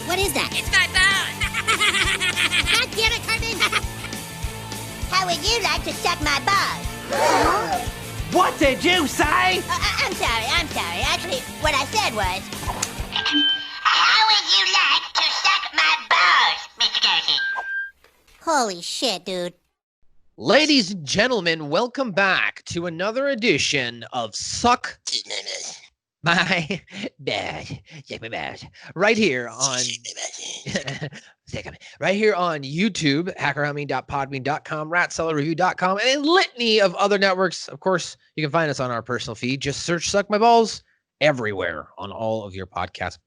What is that? It's my bone. God damn it, Cartman! How would you like to suck my balls? What did you say? I'm sorry. Actually, what I said was... How would you like to suck my balls, Mr. Garrison? Holy shit, dude. Ladies and gentlemen, welcome back to another edition of Suck My Bad. Right here on YouTube, hackerhunting.podbean.com, ratsellerreview.com, and a litany of other networks. Of course, you can find us on our personal feed. Just search Suck My Balls everywhere on all of your podcast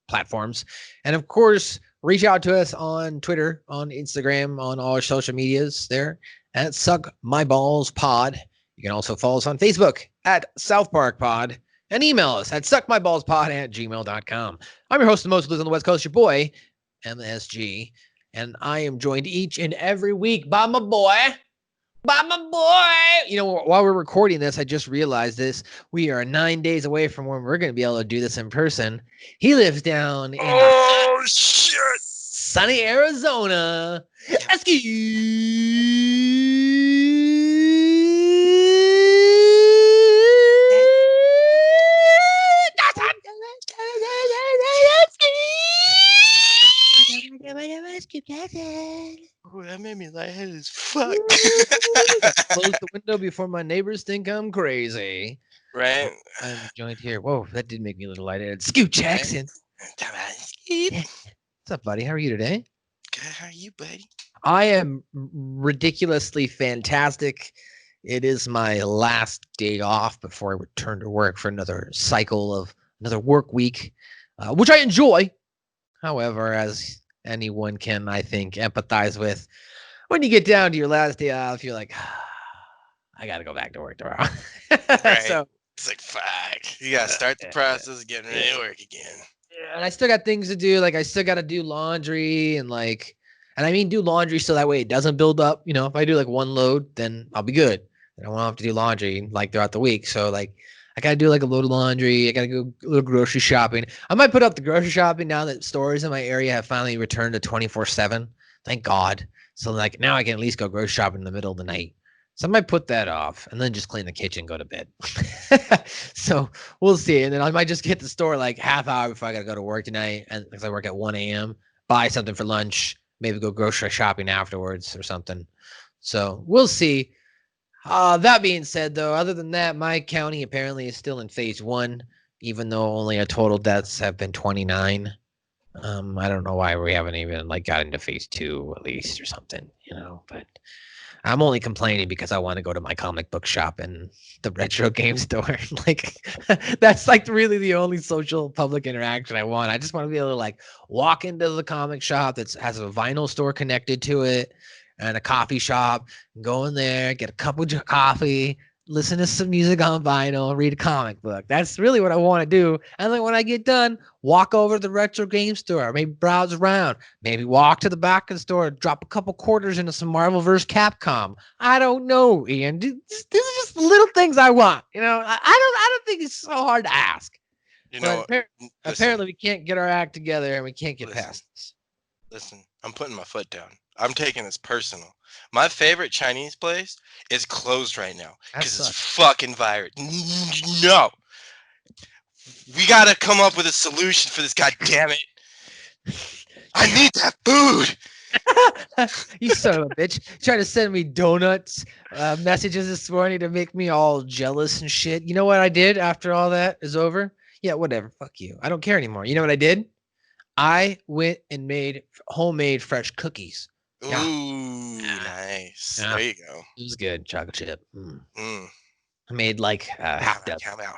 platforms. And of course, reach out to us on Twitter, on Instagram, on all our social medias there at Suck My Balls Pod. You can also follow us on Facebook at South Park Pod and email us at suckmyballspod@gmail.com. I'm your host and most lives on the West Coast, your boy, MSG. And I am joined each and every week by my boy. You know, while we're recording this, I just realized this. We are 9 days away from when we're going to be able to do this in person. He lives down in sunny Arizona. Oh, that made me lightheaded as fuck. Close the window before my neighbors think I'm crazy. Right? I'm joined here. Whoa, that did make me a little lightheaded. Scoot Jackson. What's up, buddy? How are you today? Good. How are you, buddy? I am ridiculously fantastic. It is my last day off before I return to work for another cycle of another work week, which I enjoy. However, as anyone can, I think, empathize with, when you get down to your last day off, you're like, I got to go back to work tomorrow. Right. So it's like, fuck. You got to start the process of getting ready to work again. and I still got things to do. Like I still got to do laundry and I mean, do laundry so that way it doesn't build up. You know, if I do like one load, then I'll be good. And I won't have to do laundry like throughout the week. So like I got to do like a load of laundry. I got to go a little grocery shopping. I might put up the grocery shopping now that stores in my area have finally returned to 24/7. Thank God. So like now I can at least go grocery shopping in the middle of the night. So I might put that off and then just clean the kitchen, go to bed. So we'll see. And then I might just get the store like half hour before I got to go to work tonight. And because I work at 1 a.m., buy something for lunch, maybe go grocery shopping afterwards or something. So we'll see. That being said, though, other than that, my county apparently is still in phase 1, even though only a total deaths have been 29. I don't know why we haven't even like got into phase 2 at least or something, you know, but I'm only complaining because I want to go to my comic book shop and the retro game store. Like that's like really the only social public interaction I want. I just want to be able to like walk into the comic shop that has a vinyl store connected to it and a coffee shop, go in there, get a cup of coffee, listen to some music on vinyl, read a comic book. That's really what I want to do. And then when I get done, walk over to the retro game store, maybe browse around, maybe walk to the back of the store, drop a couple quarters into some Marvel vs. Capcom. I don't know, Ian. These are just little things I want. You know, I don't think it's so hard to ask. You know, apparently we can't get our act together and we can't get past this. Listen, I'm putting my foot down. I'm taking this personal. My favorite Chinese place is closed right now because it's fucking virus. No. We got to come up with a solution for this, goddammit. I need that food. You son of a bitch. Trying to send me donuts messages this morning to make me all jealous and shit. You know what I did after all that is over? Yeah, whatever. Fuck you. I don't care anymore. You know what I did? I went and made homemade fresh cookies. Ooh, nice. Yeah. There you go. It was good. Chocolate chip. Mm. I made like half dozen. Come out.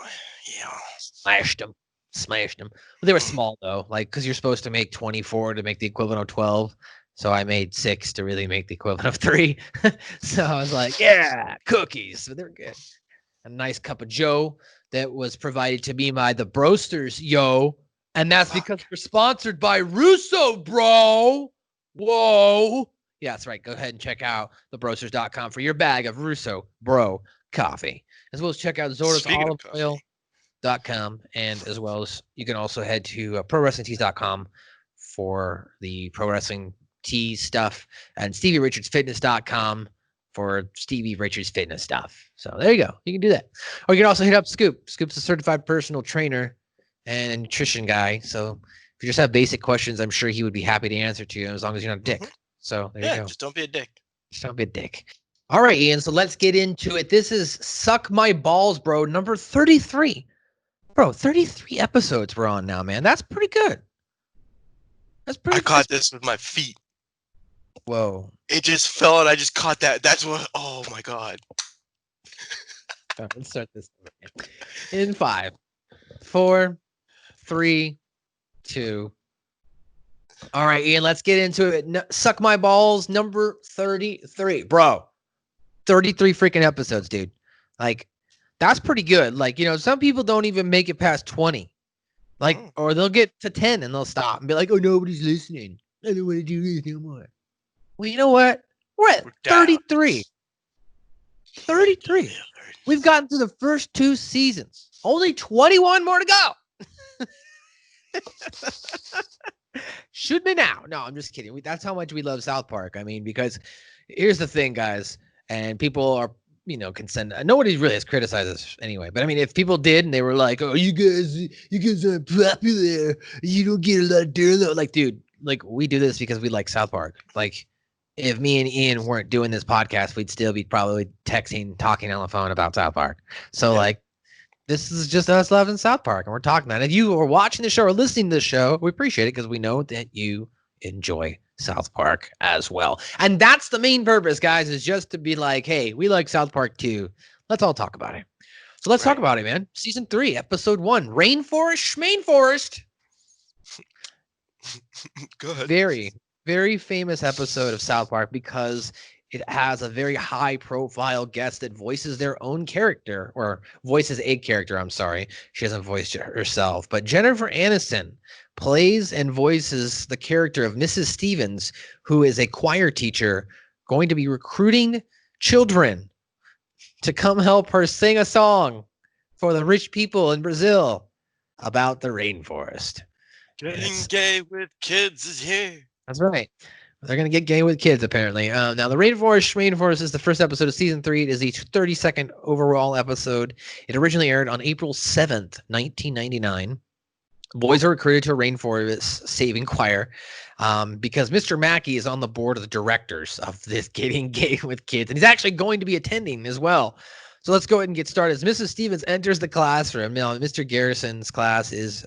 Yeah. Smashed them. Well, they were small though, like because you're supposed to make 24 to make the equivalent of 12. So I made 6 to really make the equivalent of 3. So I was like, yeah, cookies. So they're good. A nice cup of Joe that was provided to me by the Broasters, yo. And that's because we're sponsored by Russo Bro. Whoa. Yeah, that's right. Go ahead and check out thebrosters.com for your bag of Russo Bro Coffee. As well as check out ZordasOliveOil.com. And as well as you can also head to ProWrestlingTees.com for the pro wrestling tee stuff, and StevieRichardsFitness.com for Stevie Richards Fitness stuff. So there you go. You can do that. Or you can also hit up Scoop. Scoop's a certified personal trainer and a nutrition guy. So if you just have basic questions, I'm sure he would be happy to answer to you as long as you're not a dick. So there you go. Just don't be a dick. Just don't be a dick. All right, Ian. So let's get into it. This is Suck My Balls, bro. Number 33. Bro, 33 episodes we're on now, man. That's pretty good. That's pretty I caught this with my feet. Whoa. It just fell and I just caught that. That's what. Oh my God. All right, let's start this in 5, 4, 3, 2. All right, Ian, let's get into it. Suck My Balls, number 33. Bro, 33 freaking episodes, dude. Like, that's pretty good. Like, you know, some people don't even make it past 20. Like, or they'll get to 10 and they'll stop and be like, oh, nobody's listening. I don't want to do this anymore. Well, you know what? We're at 33. 33. We've gotten through the first 2 seasons. Only 21 more to go. Should be now. No, I'm just kidding. That's how much we love South Park. I mean, because here's the thing, guys, and people are, you know, can send. Nobody really has criticized us anyway. But I mean, if people did and they were like, "Oh, you guys aren't popular. You don't get a lot of download." Like, dude, like we do this because we like South Park. Like, if me and Ian weren't doing this podcast, we'd still be probably texting, talking on the phone about South Park. So, like, this is just us loving South Park, and we're talking about it. If you are watching the show or listening to the show, we appreciate it because we know that you enjoy South Park as well. And that's the main purpose, guys, is just to be like, hey, we like South Park too. Let's all talk about it. So let's talk about it, man. Season 3, episode 1, Rainforest Shmainforest. Good. Very, very famous episode of South Park because it has a very high profile guest that voices their own character, or voices a character. I'm sorry. She hasn't voiced it herself, but Jennifer Anniston plays and voices the character of Mrs. Stevens, who is a choir teacher going to be recruiting children to come help her sing a song for the rich people in Brazil about the rainforest. Getting gay with kids is here. That's right. They're going to get gay with kids, apparently. Now, the Rainforest Shmainforest is the first episode of Season 3. It is the 32nd overall episode. It originally aired on April 7th, 1999. Boys are recruited to a rainforest saving choir because Mr. Mackey is on the board of the directors of this Getting Gay with Kids, and he's actually going to be attending as well. So let's go ahead and get started. As Mrs. Stevens enters the classroom, you know, Mr. Garrison's class is,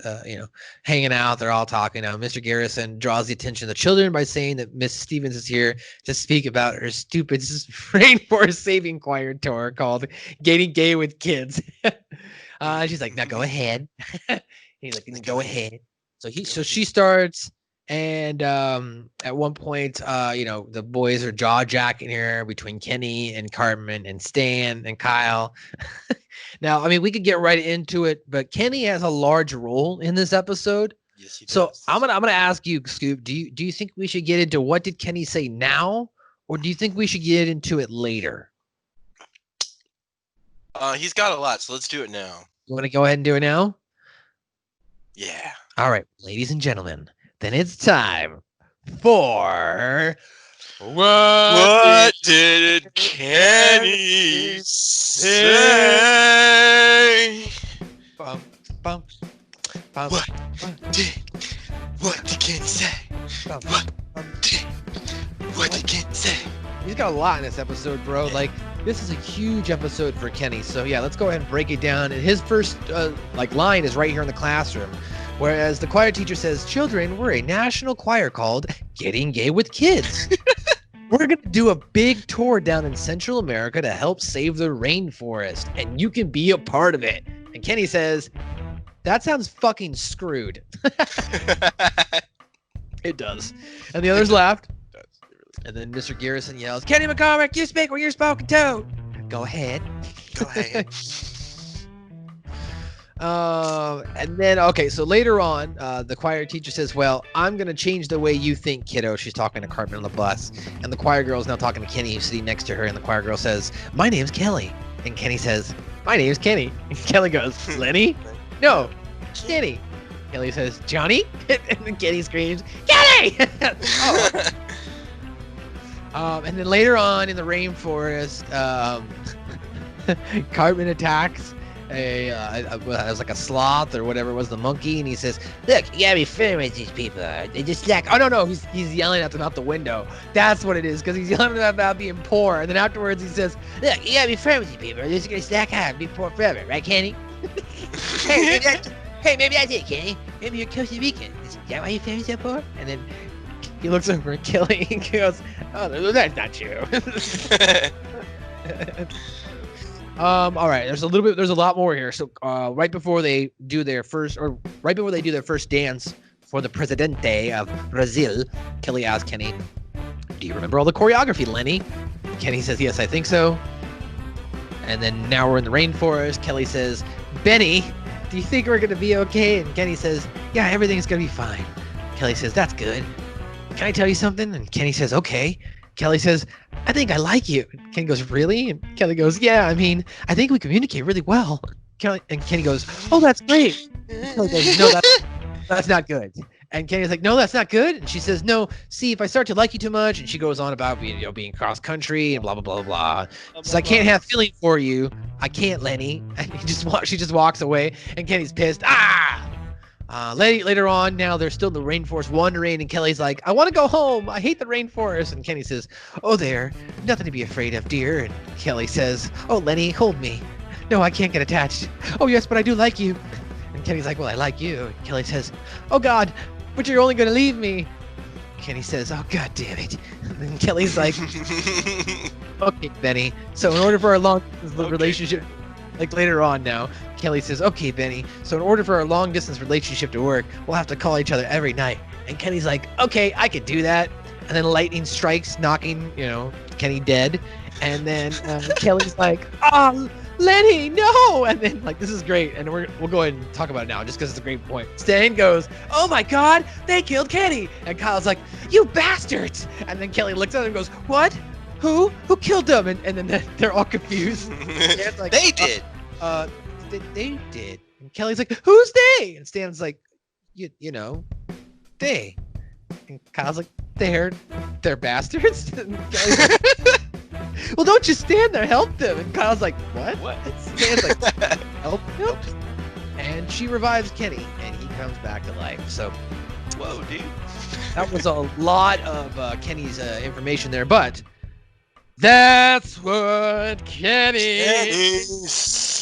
hanging out. They're all talking. Now, Mr. Garrison draws the attention of the children by saying that Miss Stevens is here to speak about her stupid rainforest saving choir tour called Getting Gay with Kids. She's like, now go ahead. He's like, go ahead. So she starts. And at one point, the boys are jaw-jacking here between Kenny and Cartman and Stan and Kyle. Now, I mean, we could get right into it, but Kenny has a large role in this episode. Yes, he does. So I'm gonna ask you, Scoop, do you think we should get into what did Kenny say now, or do you think we should get into it later? He's got a lot, so let's do it now. You want to go ahead and do it now? Yeah. All right, ladies and gentlemen. Then it's time for What did Kenny say? Bum, bum, bum, What did Kenny say? bum, What did Kenny say? He's got a lot in this episode, bro. Like, this is a huge episode for Kenny. So yeah, let's go ahead and break it down. And his first line is right here in the classroom. Whereas the choir teacher says, children, we're a national choir called Getting Gay with Kids. We're going to do a big tour down in Central America to help save the rainforest, and you can be a part of it. And Kenny says, that sounds fucking screwed. It does. And the others laughed. And then Mr. Garrison yells, Kenny McCormick, you speak when you're spoken to. Go ahead. Go ahead. And then, okay, so later on, the choir teacher says, well, I'm going to change the way you think, kiddo. She's talking to Cartman on the bus. And the choir girl is now talking to Kenny, who's sitting next to her. And the choir girl says, my name's Kelly. And Kenny says, my name's Kenny. And Kelly goes, Lenny? No, Kenny. Kelly says, Johnny? And then Kenny screams, Kenny! Oh. And then later on in the rainforest, Cartman attacks it was like a sloth or whatever it was, the monkey, and he says, look, you gotta be fair with these people. They just like, oh no, he's yelling at them out the window. That's what it is, because he's yelling at them about being poor, and then afterwards he says, look, you gotta be fair with these people. They're just gonna stack high and be poor forever, right, Kenny? Hey, maybe that's it, Kenny. Maybe you're Costa Rican. Is that why your family's so poor? And then he looks over at Kelly and goes, oh, that's not true. All right, there's a lot more here. So right before they do their first dance for the Presidente of Brazil, Kelly asks Kenny, do you remember all the choreography, Lenny? Kenny says, yes, I think so. And then now we're in the rainforest. Kelly says, Benny, do you think we're gonna be okay? And Kenny says, yeah, everything's gonna be fine. Kelly says, that's good. Can I tell you something? And Kenny says, okay. Kelly says, I think I like you. And Kenny goes, really? And Kelly goes, yeah, I mean, I think we communicate really well. Kenny goes, oh, that's great. And Kelly goes, no, that's not good. And Kenny's like, no, that's not good. And she says, no, see, if I start to like you too much, and she goes on about being cross country and blah, blah, blah, blah. So I can't have feeling for you. I can't, Lenny. And she just walks away, and Kenny's pissed. Later on, now they're still in the rainforest wandering, and Kelly's like, I want to go home. I hate the rainforest. And Kenny says, oh, there, nothing to be afraid of, dear. And Kelly says, oh, Lenny, hold me. No, I can't get attached. Oh, yes, but I do like you. And Kenny's like, well, I like you. And Kelly says, oh, God, but you're only going to leave me. Kenny says, oh, God damn it. And then Kelly's like, okay, Benny. So in order for our long-distance relationship, like later on now, Kelly says, okay, Benny, so in order for our long-distance relationship to work, we'll have to call each other every night. And Kenny's like, okay, I could do that. And then lightning strikes, knocking, Kenny dead. And then Kelly's like, oh, Lenny, no! And then, this is great. And we'll go ahead and talk about it now, just because it's a great point. Stan goes, oh my God, they killed Kenny. And Kyle's like, you bastards! And then Kelly looks at him and goes, what? Who killed them? And then they're all confused. Like, they did. They did. And Kelly's like, who's they? And Stan's like, they. And Kyle's like, they're bastards. And Kelly's like, well, don't just stand there, help them. And Kyle's like, what? Stan's like, help him? And she revives Kenny, and he comes back to life. So, whoa, dude. That was a lot of Kenny's information there, but that's what Kenny said.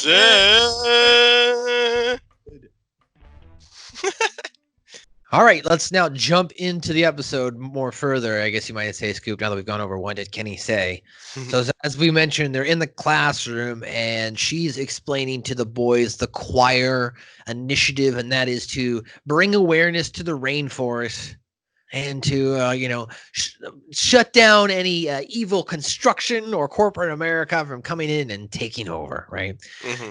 All right, let's now jump into the episode more further. I guess you might say, Scoop, now that we've gone over what did Kenny say. So as we mentioned, they're in the classroom, and she's explaining to the boys the choir initiative, and that is to bring awareness to the rainforest and to, shut down any evil construction or corporate America from coming in and taking over, right? Mm-hmm.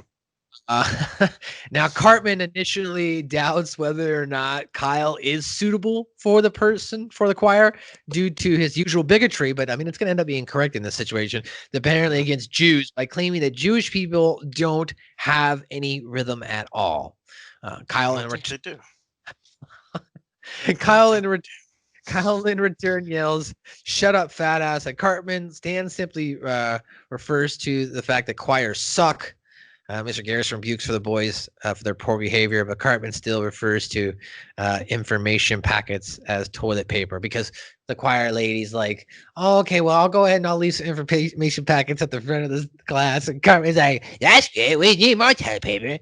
Now, Cartman initially doubts whether or not Kyle is suitable for the choir due to his usual bigotry, but I mean, it's going to end up being correct in this situation, apparently against Jews, by claiming that Jewish people don't have any rhythm at all. Kyle in return yells, shut up, fat ass, at Cartman. Stan simply refers to the fact that choirs suck. Mr. Garrison rebukes for the boys for their poor behavior, but Cartman still refers to information packets as toilet paper, because the choir lady's like, oh, okay, well, I'll go ahead and I'll leave some information packets at the front of the class. And Cartman's like, that's good. We need more toilet paper.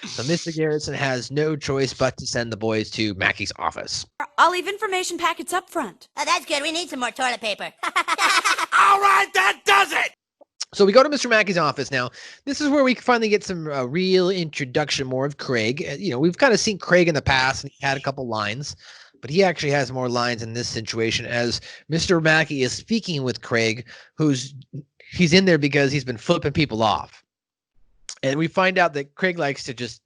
So Mr. Garrison has no choice but to send the boys to Mackey's office. I'll leave information packets up front. Oh, that's good. We need some more toilet paper. All right, that does it. So we go to Mr. Mackey's office now. This is where we finally get some real introduction more of Craig. We've kind of seen Craig in the past, and he had a couple lines, but he actually has more lines in this situation as Mr. Mackey is speaking with Craig, he's in there because he's been flipping people off. And we find out that Craig likes to just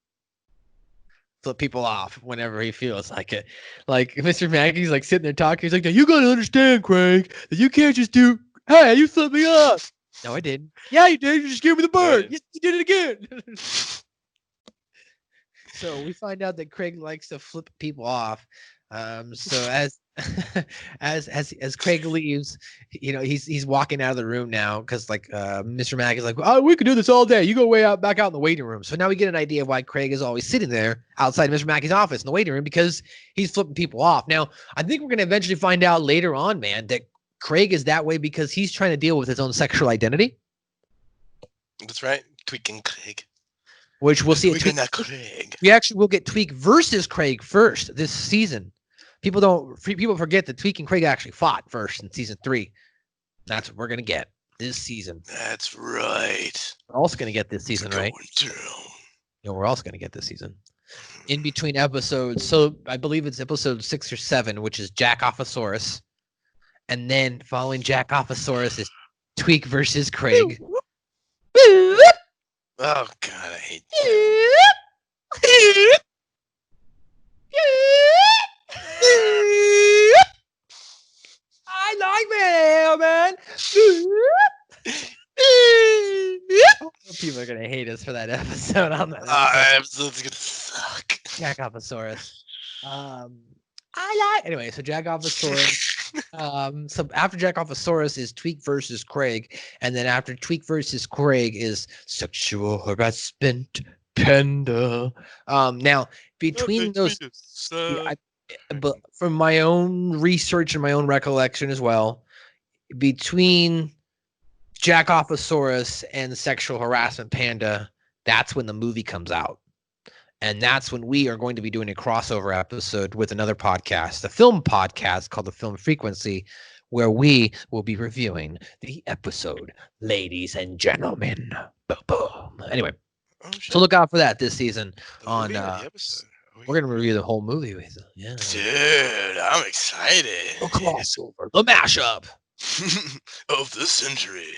flip people off whenever he feels like it. Like Mr. Mackey's like sitting there talking. He's like, now you got to understand, Craig, that you can't just do, hey, you flip me off. No, I didn't. Yeah, you did. You just gave me the bird. Yes, you did it again. So we find out that Craig likes to flip people off. So as as Craig leaves, he's walking out of the room now because like Mr. Mack is like, oh, we could do this all day. You go way out back out in the waiting room. So now we get an idea of why Craig is always sitting there outside Mr. Mackey's office in the waiting room because he's flipping people off. Now I think we're gonna eventually find out later on, man, that Craig is that way because he's trying to deal with his own sexual identity. That's right, tweaking Craig. Which we'll see. Craig. We actually will get Tweak versus Craig first this season. People forget that Tweak and Craig actually fought first in season 3. That's what we're gonna get this season. That's right. We're also gonna get this season, right? We're also gonna get this season. In between episodes, so I believe it's episode 6 or 7, which is Jack Offosaurus, and then following Jack Offosaurus is Tweak versus Craig. Oh God, I hate I like mail, man. People are gonna hate us for that episode. On that episode's gonna suck. Jack Offosaurus. Anyway, so Jack Offosaurus. So after Jack Offosaurus is Tweak versus Craig, and then after Tweak versus Craig is sexual harassment panda. Now between those, but from my own research and my own recollection as well, between Jack Offosaurus and sexual harassment panda, that's when the movie comes out. And that's when we are going to be doing a crossover episode with another podcast, a film podcast called The Film Frequency, where we will be reviewing the episode, ladies and gentlemen. Boom. Anyway, so look out for that this season on. We're going to review the whole movie with you. Yeah. Dude, I'm excited. The crossover, the mashup of the century.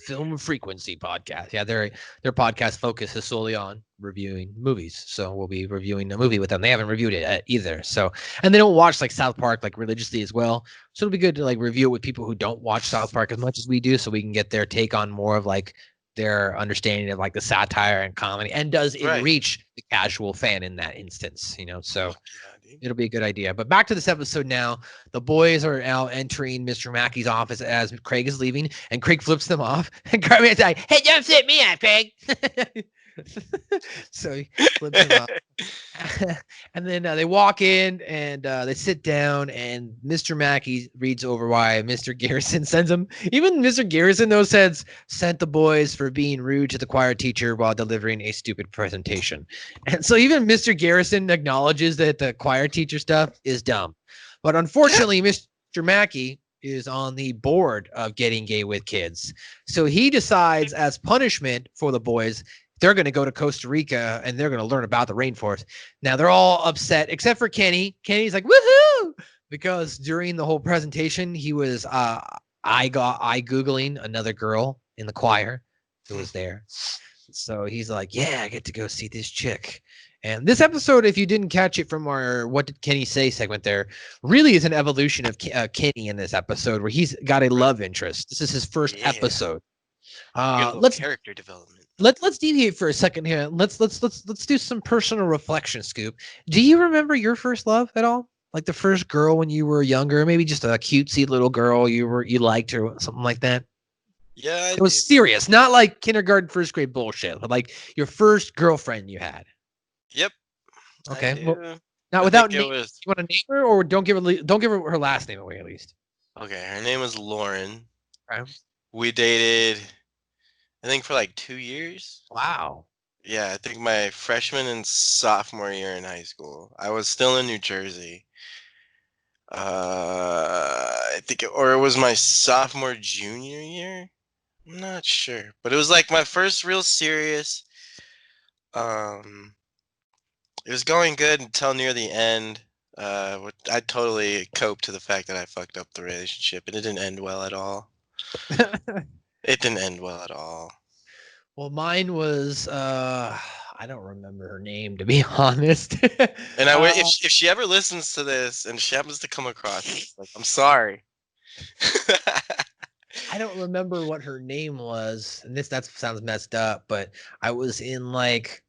Film Frequency podcast. Yeah, their podcast focus is solely on reviewing movies. So we'll be reviewing a movie with them. They haven't reviewed it either. So, and they don't watch like South Park like religiously as well. So it'll be good to like review it with people who don't watch South Park as much as we do, so we can get their take on more of like their understanding of like the satire and comedy, and does it reach the casual fan in that instance, so it'll be a good idea. But back to this episode now. The boys are now entering Mr. Mackey's office as Craig is leaving, and Craig flips them off, and Cartman's like, hey, don't flip me off, Craig. So he flips them off. And then they walk in and they sit down, and Mr. Mackey reads over why Mr. Garrison sends them. Even Mr. Garrison, though, sent the boys for being rude to the choir teacher while delivering a stupid presentation. And so even Mr. Garrison acknowledges that the choir teacher stuff is dumb. But unfortunately, Mr. Mackey is on the board of Getting Gay with Kids. So he decides, as punishment for the boys, they're going to go to Costa Rica and they're going to learn about the rainforest. Now they're all upset except for Kenny. Kenny's like, woohoo! Because during the whole presentation, he was Googling another girl in the choir who was there. So he's like, yeah, I get to go see this chick. And this episode, if you didn't catch it from our What Did Kenny Say segment there, really is an evolution of Kenny in this episode where he's got a love interest. This is his first episode. Let's character development. Let's deviate for a second here. Let's do some personal reflection, Scoop. Do you remember your first love at all? Like the first girl when you were younger, maybe just a cutesy little girl you liked or something like that? Yeah, it was serious, not like kindergarten, first grade bullshit, but like your first girlfriend you had. Yep. Okay. Well, now without name, you want to name her, or don't give her her last name away at least. Okay, her name was Lauren. Okay. We dated, I think, for like 2 years. Wow. Yeah, I think my freshman and sophomore year in high school. I was still in New Jersey. I think it was my sophomore junior year. I'm not sure, but it was like my first real serious. It was going good until near the end. I totally coped to the fact that I fucked up the relationship, and it didn't end well at all. It didn't end well at all. Well, mine was I don't remember her name, to be honest. And if she ever listens to this and she happens to come across it, like, I'm sorry. I don't remember what her name was, and that sounds messed up, but I was in like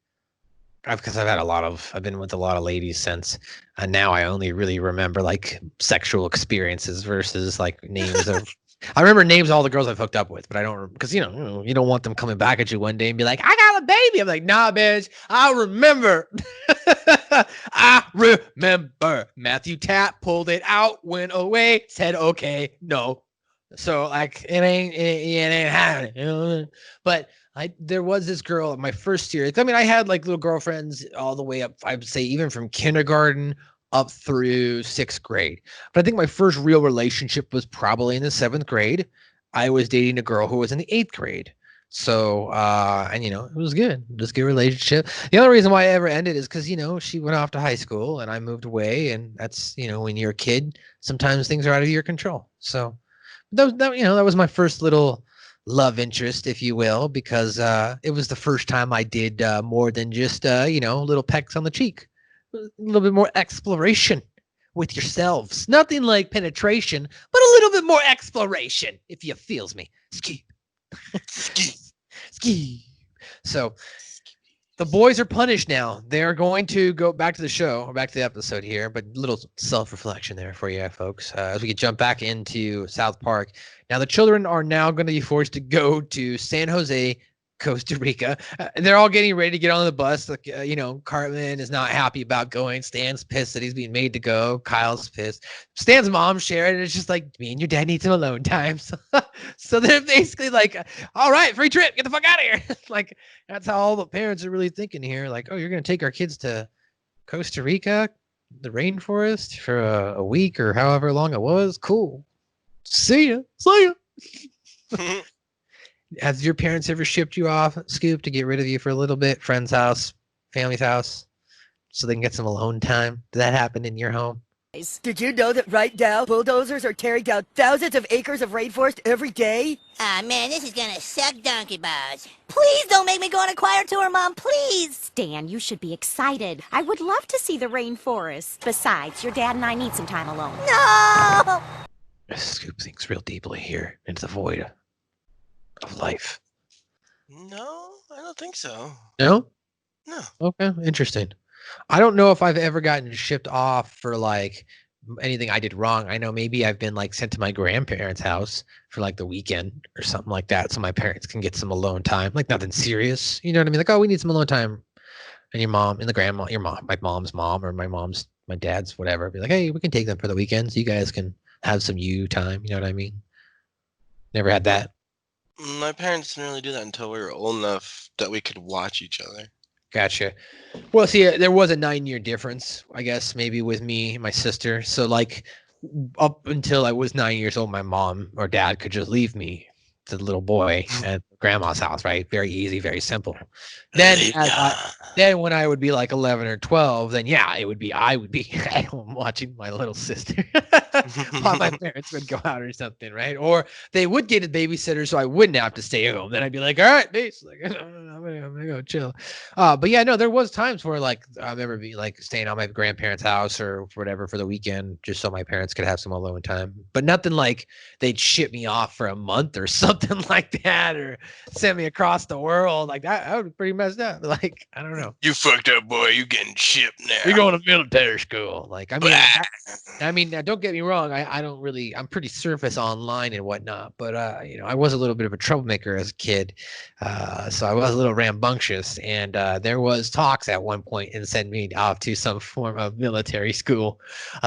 because I've been with a lot of ladies since, and now I only really remember like sexual experiences versus like names of. I remember names of all the girls I've hooked up with, but I don't, because you don't want them coming back at you one day and be like, "I got a baby." I'm like, "Nah, bitch, I remember." I remember. Matthew Tapp pulled it out, went away, said, "Okay, no." So like it ain't happening. But there was this girl my first year. I mean, I had like little girlfriends all the way up, I would say even from kindergarten up through 6th grade. But I think my first real relationship was probably in the 7th grade. I was dating a girl who was in the 8th grade. So and it was good. It was a good relationship. The only reason why I ever ended is because, she went off to high school and I moved away, and that's, when you're a kid, sometimes things are out of your control. So that was my first little love interest, if you will, because it was the first time I did more than just little pecks on the cheek, a little bit more exploration with yourselves. Nothing like penetration, but a little bit more exploration, if you feels me. Ski, ski. So the boys are punished now. They're going to go back to the show, or back to the episode here, but a little self-reflection there for you folks, as we can jump back into South Park. Now, the children are now going to be forced to go to San Jose, Costa Rica. They're all getting ready to get on the bus. Like, Cartman is not happy about going. Stan's pissed that he's being made to go. Kyle's pissed. Stan's mom shared, and it's just like, me and your dad need some alone time. So they're basically like, all right, free trip, get the fuck out of here. Like, that's how all the parents are really thinking here. Like, oh, you're going to take our kids to Costa Rica, the rainforest for a week or however long it was. Cool. See ya. Has your parents ever shipped you off, Scoop, to get rid of you for a little bit? Friend's house, family's house, so they can get some alone time? Did that happen in your home? Did you know that right now bulldozers are tearing down thousands of acres of rainforest every day? Ah, man, this is gonna suck donkey balls. Please don't make me go on a choir tour, Mom, please! Stan, you should be excited. I would love to see the rainforest. Besides, your dad and I need some time alone. No! Scoop thinks real deeply here into the void of life. No, I don't think so. No? No. Okay, interesting. I don't know if I've ever gotten shipped off for like anything I did wrong. I know maybe I've been like sent to my grandparents' house for like the weekend or something like that, so my parents can get some alone time. Like nothing serious. You know what I mean? Like, oh, we need some alone time. And your mom and your mom, my mom's mom or my dad's, whatever, be like, hey, we can take them for the weekend so you guys can have some you time. You know what I mean? Never had that. My parents didn't really do that until we were old enough that we could watch each other. Gotcha. Well, see, there was a 9-year difference, I guess, maybe with me and my sister. So, like, up until I was 9 years old, my mom or dad could just leave me to the little boy at grandma's house, right? Very easy, very simple. Then, then when I would be like 11 or 12, then yeah, I would be at home watching my little sister while my parents would go out or something, right? Or they would get a babysitter so I wouldn't have to stay home. Then I'd be like, all right, peace. Like, I'm gonna go chill. But yeah, no, there was times where like I remember being like staying on my grandparents' house or whatever for the weekend, just so my parents could have some alone time. But nothing like they'd ship me off for a month or something like that, or send me across the world. Like that would be pretty messed up. Like, I don't know. You fucked up, boy. You getting shipped now. You're going to military school. Like, I mean, now, don't get me wrong. I don't really, I'm pretty surface online and whatnot, but, I was a little bit of a troublemaker as a kid. So I was a little rambunctious, and there was talks at one point and sent me off to some form of military school.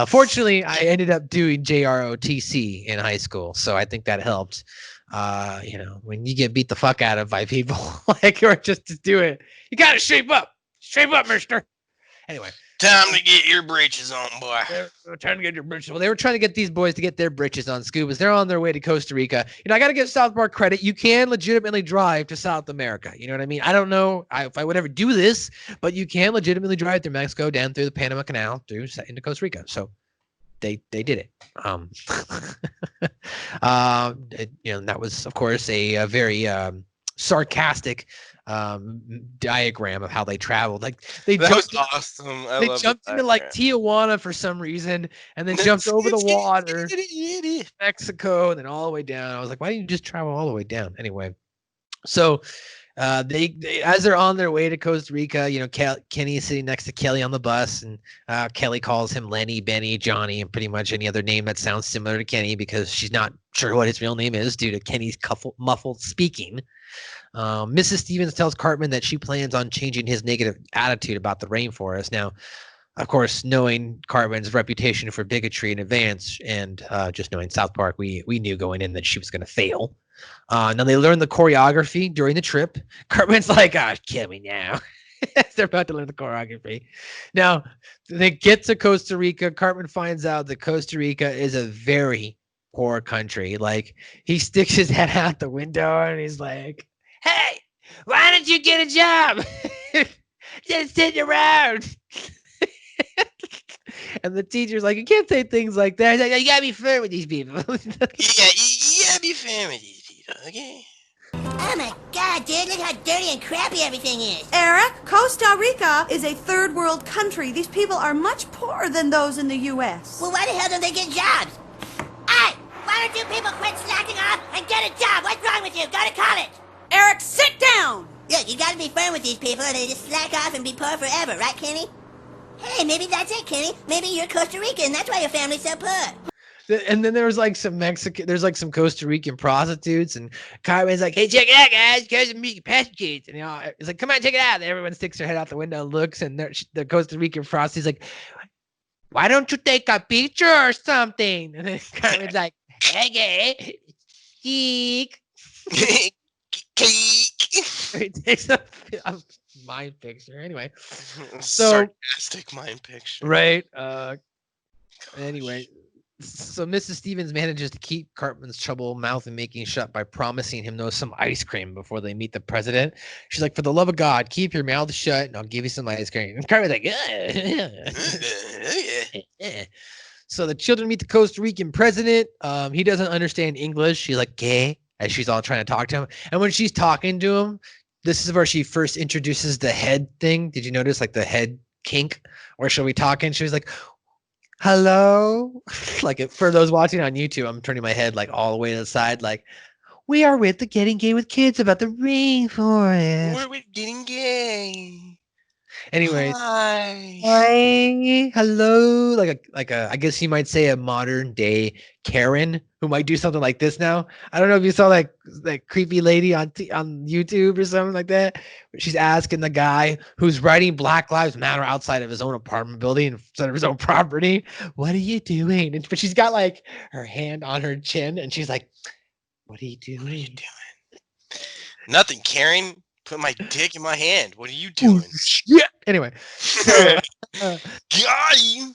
Fortunately, I ended up doing JROTC in high school. So I think that helped. When you get beat the fuck out of by people, like, or just to do it, you gotta shape up, mister. Anyway, time to get your britches on, boy. They're trying to get your britches. Well, they were trying to get these boys to get their britches on, Scubas. They're on their way to Costa Rica. I got to give South Park credit. You can legitimately drive to South America. You know what I mean? I don't know if I would ever do this, but you can legitimately drive through Mexico, down through the Panama Canal, into Costa Rica. So they did it. That was, of course, a very sarcastic diagram of how they traveled. Like they jumped into like Tijuana for some reason, and then jumped over the water, Mexico, and then all the way down. I was like, why didn't you just travel all the way down? Anyway, so They as they're on their way to Costa Rica, you know, Kenny's sitting next to Kelly on the bus, and Kelly calls him Lenny, Benny, Johnny, and pretty much any other name that sounds similar to Kenny because she's not sure what his real name is due to Kenny's muffled speaking. Mrs. Stevens tells Cartman that she plans on changing his negative attitude about the rainforest. Now, of course, knowing Cartman's reputation for bigotry in advance, and just knowing South Park, we knew going in that she was going to fail. Now they learn the choreography during the trip. Cartman's like, kill me now. They're about to learn the choreography. Now they get to Costa Rica. Cartman finds out that Costa Rica is a very poor country. Like, he sticks his head out the window and he's like, hey, why don't you get a job? Just sit around. And the teacher's like, you can't say things like that. Like, you gotta be fair with these people. You gotta be fair with these people, okay? Oh my god, dude, look how dirty and crappy everything is. Eric, Costa Rica is a third world country. These people are much poorer than those in the U.S. Well, why the hell don't they get jobs? Hey, why don't you people quit slacking off and get a job? What's wrong with you? Go to college. Eric, sit down! Look, you gotta be firm with these people or they just slack off and be poor forever, right, Kenny? Hey, maybe that's it, Kenny. Maybe you're Costa Rican, that's why your family's so poor. And then there was like some some Costa Rican prostitutes, and Cartman's like, hey, check it out, guys. Guys are Rican prostitutes. And it's like, come on, check it out. And everyone sticks their head out the window and looks, and the Costa Rican prostitute's like, why don't you take a picture or something? And then Cartman's like, okay, geek. He takes a mind picture. Anyway, so sarcastic mind picture. Right. Anyway, so Mrs. Stevens manages to keep Cartman's trouble mouth and making shut by promising him some ice cream before they meet the president. She's like, for the love of God, keep your mouth shut and I'll give you some ice cream. And Cartman's like, yeah. So the children meet the Costa Rican president. He doesn't understand English. She's like, "Gay," as she's all trying to talk to him. And when she's talking to him, this is where she first introduces the head thing. Did you notice, like, the head kink? Where she'll be talking, she was like, hello? Like, for those watching on YouTube, I'm turning my head, like, all the way to the side, like, we are with the Getting Gay with Kids about the rainforest. We're with Getting Gay. Anyways, hi, hello, like a, I guess you might say a modern day Karen who might do something like this now. I don't know if you saw that creepy lady on YouTube or something like that. She's asking the guy who's writing Black Lives Matter outside of his own apartment building, inside of his own property, what are you doing? But she's got like her hand on her chin, and she's like, "What are you doing? What are you doing?" Nothing, Karen. Put my dick in my hand. What are you doing? Yeah. Anyway, so, got you.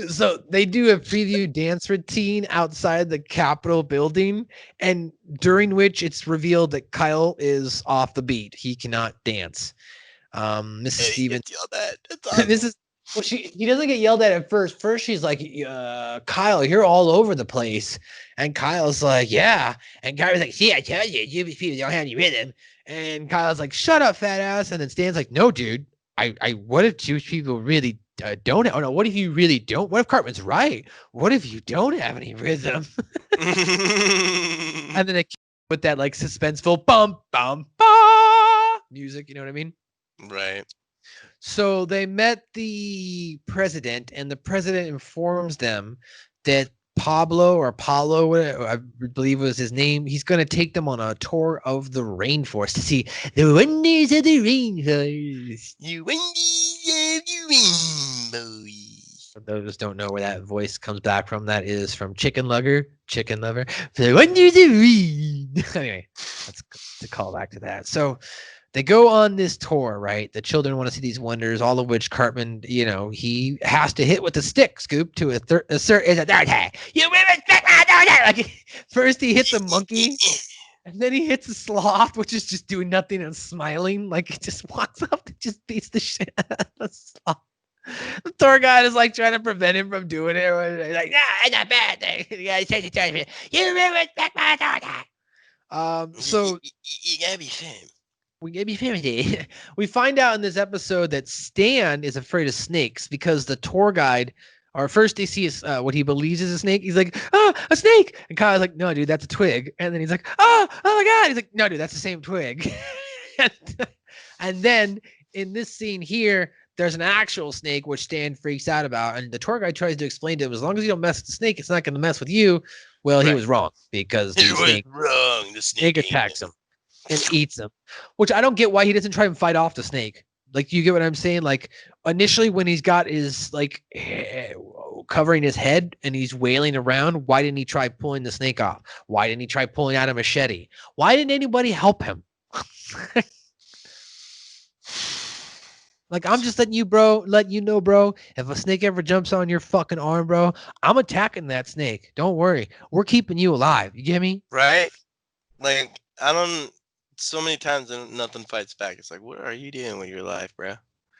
So they do a preview dance routine outside the Capitol building, and during which it's revealed that Kyle is off the beat. He cannot dance. Mrs. Stevens. This is well, he doesn't get yelled at first. First, she's like, Kyle, you're all over the place. And Kyle's like, yeah. And Kyle's like, see, I tell you, you people don't have any rhythm. And Kyle's like, shut up, fat ass. And then Stan's like, no, dude. What if Jewish people really don't? Oh no, what if you really don't? What if Cartman's right? What if you don't have any rhythm? And then it with that like suspenseful bum bum ba music. You know what I mean? Right. So they met the president, and the president informs them that Pablo, I believe was his name, he's going to take them on a tour of the rainforest to see the wonders of the rainforest. You wonders of the rainbow. For those don't know where that voice comes back from, that is from Chicken Lover. For the wonders of the rain. Anyway, let's to call back to that. So they go on this tour, right? The children want to see these wonders, all of which Cartman, he has to hit with the stick, Scoop, to assert his authority. You will respect my authority. Like, first he hits a monkey, and then he hits a sloth, which is just doing nothing and smiling. Like, he just walks up and just beats the shit out of the sloth. The tour guide is like trying to prevent him from doing it. He's like, nah, it's not bad thing. You will respect my authority. So you gotta be firm. We gotta be fair. We find out in this episode that Stan is afraid of snakes because the tour guide Or first they see what he believes is a snake. He's like, "Ah, a snake!" And Kyle's like, "No, dude, that's a twig." And then he's like, "Oh my god!" He's like, "No, dude, that's the same twig." and then in this scene here, there's an actual snake, which Stan freaks out about, and the tour guide tries to explain to him, as long as you don't mess with the snake, it's not going to mess with you. Well, he was wrong, because the snake, The snake attacks him and eats him, which I don't get why he doesn't try and fight off the snake. Like, you get what I'm saying? Like, initially when he's got his, like, covering his head and he's wailing around, why didn't he try pulling the snake off? Why didn't he try pulling out a machete? Why didn't anybody help him? Like, I'm just letting you know, bro, if a snake ever jumps on your fucking arm, bro, I'm attacking that snake. Don't worry. We're keeping you alive. You get me? Right? Like, so many times and nothing fights back. It's like, what are you doing with your life, bro?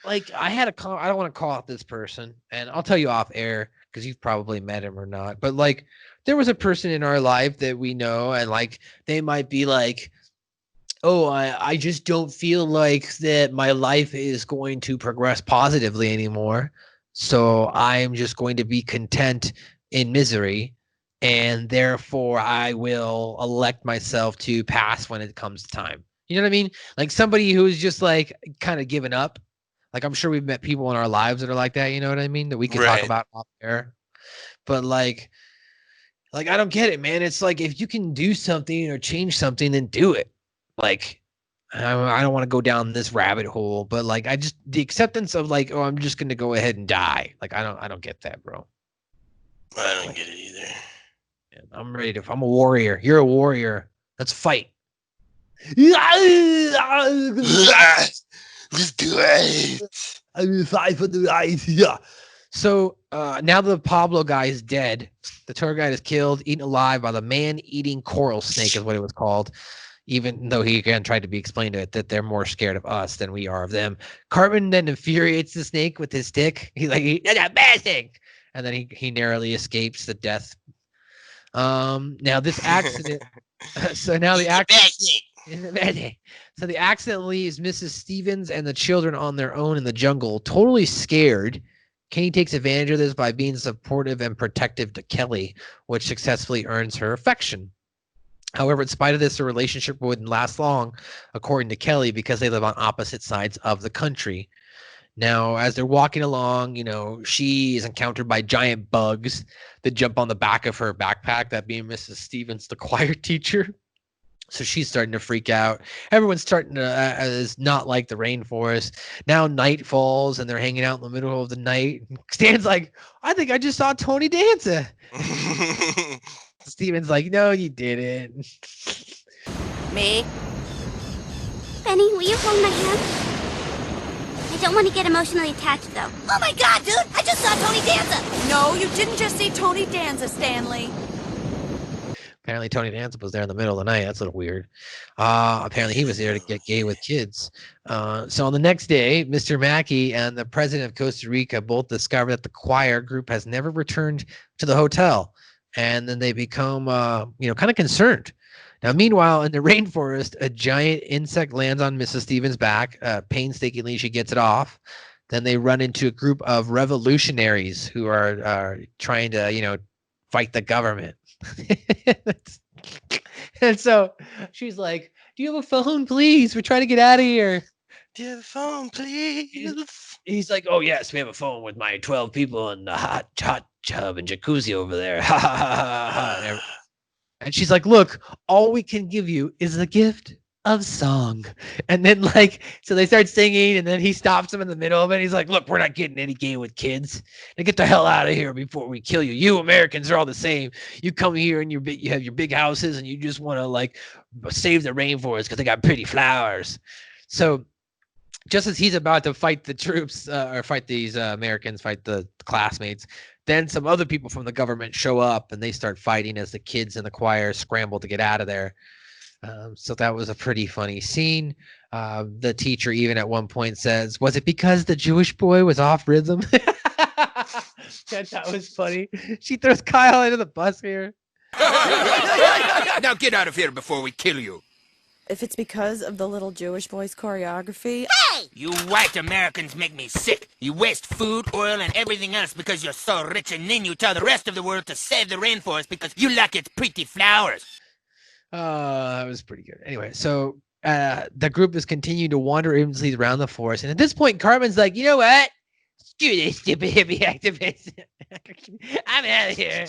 Like, I don't want to call out this person, and I'll tell you off air, because you've probably met him or not. But, like, there was a person in our life that we know, and, like, they might be like, oh, I just don't feel like that my life is going to progress positively anymore. So I'm just going to be content in misery. And therefore, I will elect myself to pass when it comes to time. You know what I mean? Like, somebody who's just, like, kind of given up. Like, I'm sure we've met people in our lives that are like that. You know what I mean? That we can talk about off air. But, like, I don't get it, man. It's like, if you can do something or change something, then do it. Like, I don't want to go down this rabbit hole, but, like, the acceptance of, like, oh, I'm just going to go ahead and die. Like, I don't get that, bro. I don't get it either. I'm ready I'm a warrior. You're a warrior. Let's fight. Let's do it. I'm fight for the life. Yeah. So now the Pablo guy is dead. The tour guide is killed, eaten alive by the man-eating coral snake is what it was called. Even though he again tried to be explained to it that they're more scared of us than we are of them. Cartman then infuriates the snake with his stick. He's like, that's a bad thing. And then he narrowly escapes the death. Now this accident. So now the accident. So the accident leaves Mrs. Stevens and the children on their own in the jungle, totally scared. Kenny takes advantage of this by being supportive and protective to Kelly, which successfully earns her affection. However, in spite of this, the relationship wouldn't last long, according to Kelly, because they live on opposite sides of the country. Now, as they're walking along, she is encountered by giant bugs that jump on the back of her backpack, that being Mrs. Stevens, the choir teacher. So she's starting to freak out. Everyone's starting to is not like the rainforest. Now night falls and they're hanging out in the middle of the night. Stan's like, I think I just saw Tony Danza. Steven's like, no, you didn't. Me? Benny, will you hold my hand? I don't want to get emotionally attached, though. Oh my god, dude! I just saw Tony Danza! No, you didn't just see Tony Danza, Stanley. Apparently Tony Danza was there in the middle of the night. That's a little weird. Apparently he was there to get gay with kids. So on the next day, Mr. Mackey and the president of Costa Rica both discover that the choir group has never returned to the hotel. And then they become, kind of concerned. Now, meanwhile, in the rainforest, a giant insect lands on Mrs. Stevens' back. Painstakingly, she gets it off. Then they run into a group of revolutionaries who are trying to, fight the government. And so she's like, do you have a phone, please? We're trying to get out of here. Do you have a phone, please? He's like, oh, yes, we have a phone with my 12 people in the hot tub and jacuzzi over there. And she's like, look, all we can give you is the gift of song. And then, so they start singing, and then he stops them in the middle of it. He's like, look, we're not getting any gay with kids. Now get the hell out of here before we kill you. You Americans are all the same. You come here and you have your big houses, and you just want to save the rainforest because they got pretty flowers. So just as he's about to fight the troops or fight these Americans, fight the classmates, then some other people from the government show up and they start fighting as the kids in the choir scramble to get out of there. So that was a pretty funny scene. The teacher even at one point says, was it because the Jewish boy was off rhythm? That was funny. She throws Kyle into the bus here. Now get out of here before we kill you. If it's because of the little Jewish boy's choreography. Hey! You white Americans make me sick. You waste food, oil, and everything else because you're so rich, and then you tell the rest of the world to save the rainforest because you like its pretty flowers. That was pretty good. Anyway, so the group is continuing to wander aimlessly around the forest, and at this point, Cartman's like, you know what? Screw this stupid hippie activist. I'm out of here.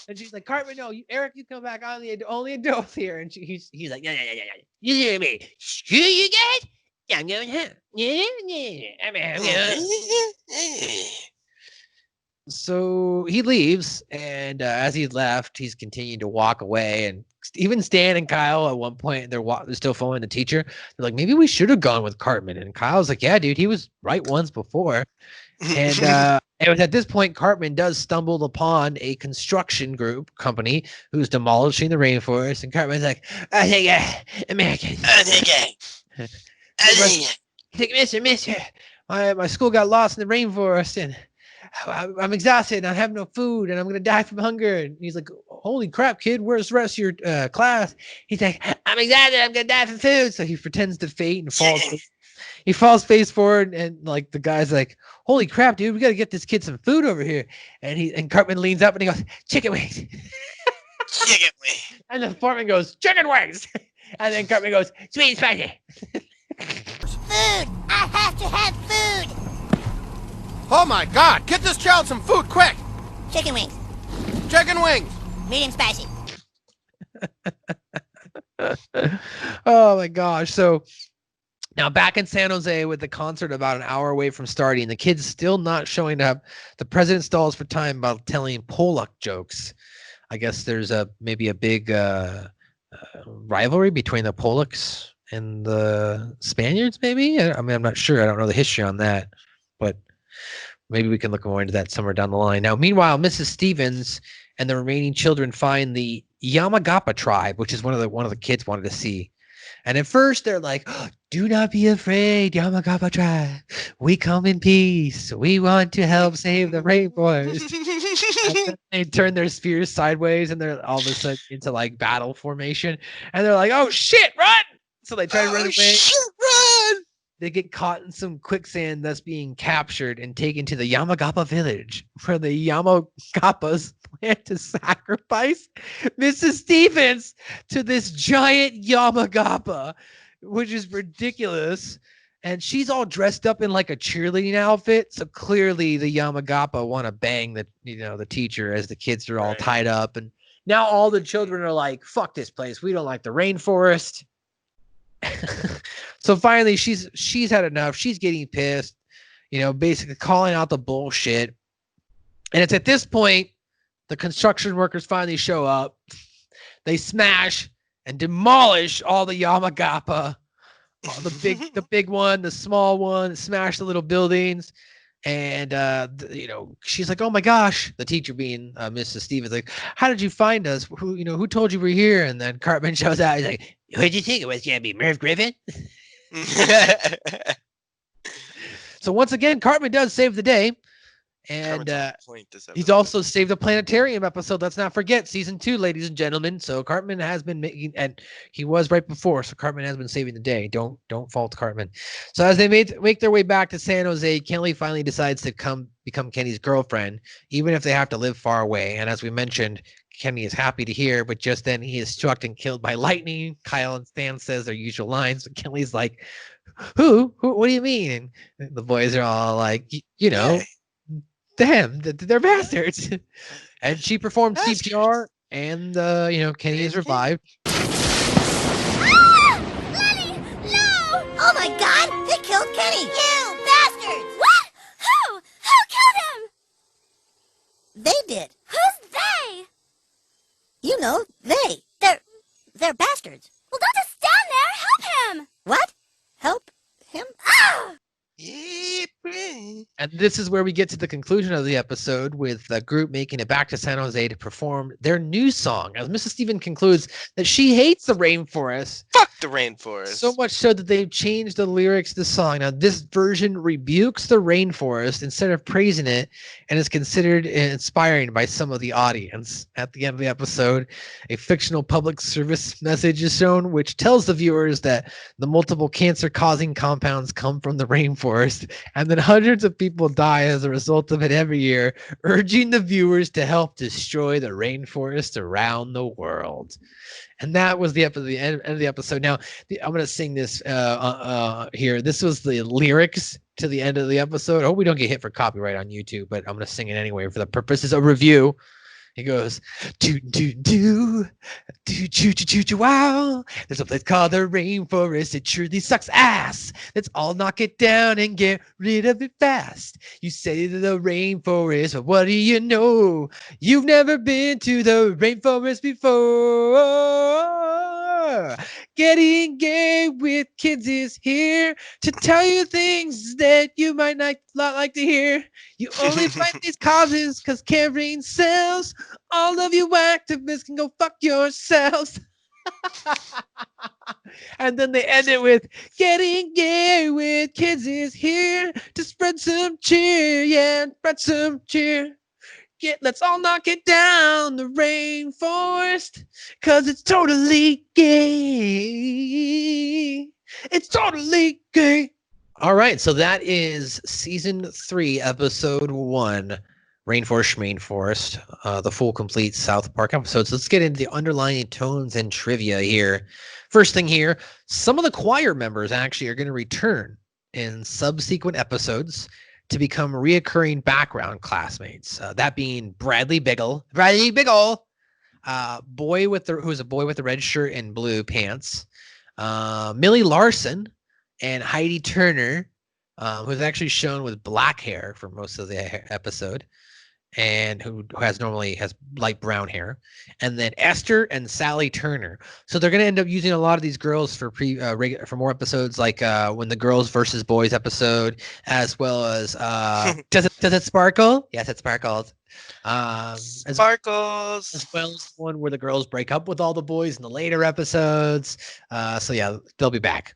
And she's like, Cartman, no, Eric, you come back. I'm the only adult here. And he's like, yeah. You hear me? Screw you guys? Yeah, I'm going home. Yeah. I'm out. So he leaves, and as he left, he's continuing to walk away. And even Stan and Kyle, at one point, they're still following the teacher. They're like, maybe we should have gone with Cartman. And Kyle's like, yeah, dude, he was right once before. And it was at this point, Cartman does stumble upon a construction company who's demolishing the rainforest. And Cartman's like, I think American. He's like, Mister, my school got lost in the rainforest, and I'm exhausted, and I have no food, and I'm gonna die from hunger. And he's like, holy crap, kid, where's the rest of your class? He's like, I'm exhausted, I'm gonna die from food. So he pretends to faint and falls. He falls face forward, and like the guy's like, holy crap, dude, we gotta get this kid some food over here. And Cartman leans up and he goes, chicken wings. Chicken wings. And the foreman goes, chicken wings. And then Cartman goes, sweet and spicy. Food! I have to have food! Oh my God! Get this child some food, quick! Chicken wings. Chicken wings! Medium spicy. Oh my gosh. So now back in San Jose with the concert about an hour away from starting, the kids still not showing up. The president stalls for time by telling Pollock jokes. I guess there's maybe a big rivalry between the Pollocks and the Spaniards, maybe? I mean, I'm not sure. I don't know the history on that, but maybe we can look more into that somewhere down the line. Now, meanwhile, Mrs. Stevens and the remaining children find the Yamagapa tribe, which is one of the kids wanted to see. And at first they're like, oh, do not be afraid, Yamagapa tribe. We come in peace. We want to help save the rainforest. And then they turn their spears sideways and they're all of a sudden into like battle formation. And they're like, oh shit, run! So they try to run away. Shit, run! They get caught in some quicksand, thus being captured and taken to the Yamagapa village, where the Yamagapas plan to sacrifice Mrs. Stevens to this giant Yamagapa, which is ridiculous. And she's all dressed up in like a cheerleading outfit, so clearly the Yamagapa want to bang the teacher as the kids are all tied up. And now all the children are like, "Fuck this place. We don't like the rainforest." So finally she's had enough. She's getting pissed, basically calling out the bullshit. And it's at this point the construction workers finally show up. They smash and demolish all the Yamagapa, the big one, the small one, smash the little buildings. And she's like, oh my gosh, the teacher being Mrs. Stevens, like, how did you find us? Who told you we're here? And then Cartman shows out. He's like, who did you think it was gonna be, Merv Griffin? So once again, Cartman does save the day. And he's also saved a planetarium episode. Let's not forget season 2, ladies and gentlemen. So Cartman has been making, and he was right before. So Cartman has been saving the day. Don't fault Cartman. So as they make their way back to San Jose, Kelly finally decides to become Kenny's girlfriend, even if they have to live far away. And as we mentioned, Kenny is happy to hear, but just then he is struck and killed by lightning. Kyle and Stan says their usual lines. So Kelly's like, who? What do you mean? And the boys are all like, damn, they're bastards. And she performed CPR, and Kenny is revived. Ah! Lenny, no! Oh my God! They killed Kenny! You bastards! What? Who killed him? They did. Who's they? You know, they. They're bastards. Well, don't just stand there. Help him. What? Help him? Ah! Yeah, And this is where we get to the conclusion of the episode with the group making it back to San Jose to perform their new song. As Mrs. Steven concludes that she hates the rainforest. Fuck the rainforest. So much so that they've changed the lyrics to the song. Now, this version rebukes the rainforest instead of praising it and is considered inspiring by some of the audience. At the end of the episode, a fictional public service message is shown, which tells the viewers that the multiple cancer-causing compounds come from the rainforest and that hundreds of people die as a result of it every year, urging the viewers to help destroy the rainforest around the world. And that was the end of the episode. Now, I'm going to sing this here. This was the lyrics to the end of the episode. I hope we don't get hit for copyright on YouTube, but I'm going to sing it anyway for the purposes of review. He goes, do do do do choo choo choo choo wow. There's a place called the rainforest. It truly sucks ass. Let's all knock it down and get rid of it fast. You say to the rainforest, but what do you know? You've never been to the rainforest before. Getting gay with kids is here to tell you things that you might not like to hear. You only fight these causes because caring sells. All of you activists can go fuck yourselves. And then they end it with getting gay with kids is here to spread some cheer. Yeah, spread some cheer. Let's all knock it down the rainforest because it's totally gay. It's totally gay. All right, so that is season 3, episode 1, Rainforest Shmainforest, the full complete South Park episodes. Let's get into the underlying tones and trivia here. First thing here, some of the choir members actually are going to return in subsequent episodes to become reoccurring background classmates. That being Bradley Biggle, who's a boy with the red shirt and blue pants, Millie Larson, and Heidi Turner, who's actually shown with black hair for most of the episode, and who has light brown hair, and then Esther and Sally Turner. So they're going to end up using a lot of these girls for more episodes, like when the Girls versus Boys episode, as well as does it sparkle? Yes, it sparkles. Sparkles. As well as one where the girls break up with all the boys in the later episodes. So yeah, they'll be back.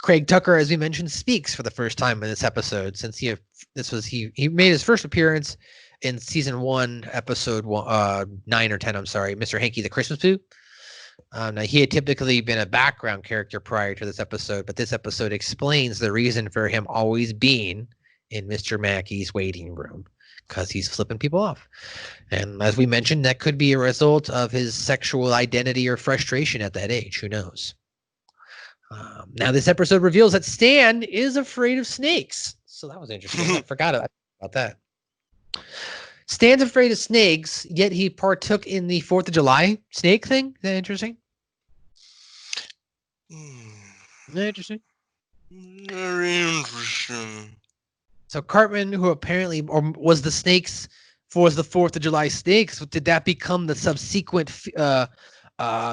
Craig Tucker, as we mentioned, speaks for the first time in this episode since he made his first appearance in season 1, episode 9 or 10. I'm sorry, Mr. Hanky the Christmas Poo. Now he had typically been a background character prior to this episode, but this episode explains the reason for him always being in Mr. Mackey's waiting room, because he's flipping people off. And as we mentioned, that could be a result of his sexual identity or frustration at that age. Who knows? Now this episode reveals that Stan is afraid of snakes. So that was interesting. I forgot about that. Stan's afraid of snakes, yet he partook in the 4th of July snake thing. Is that interesting? Is that interesting? Very interesting. So Cartman, who apparently was the 4th of July snakes, did that become the subsequent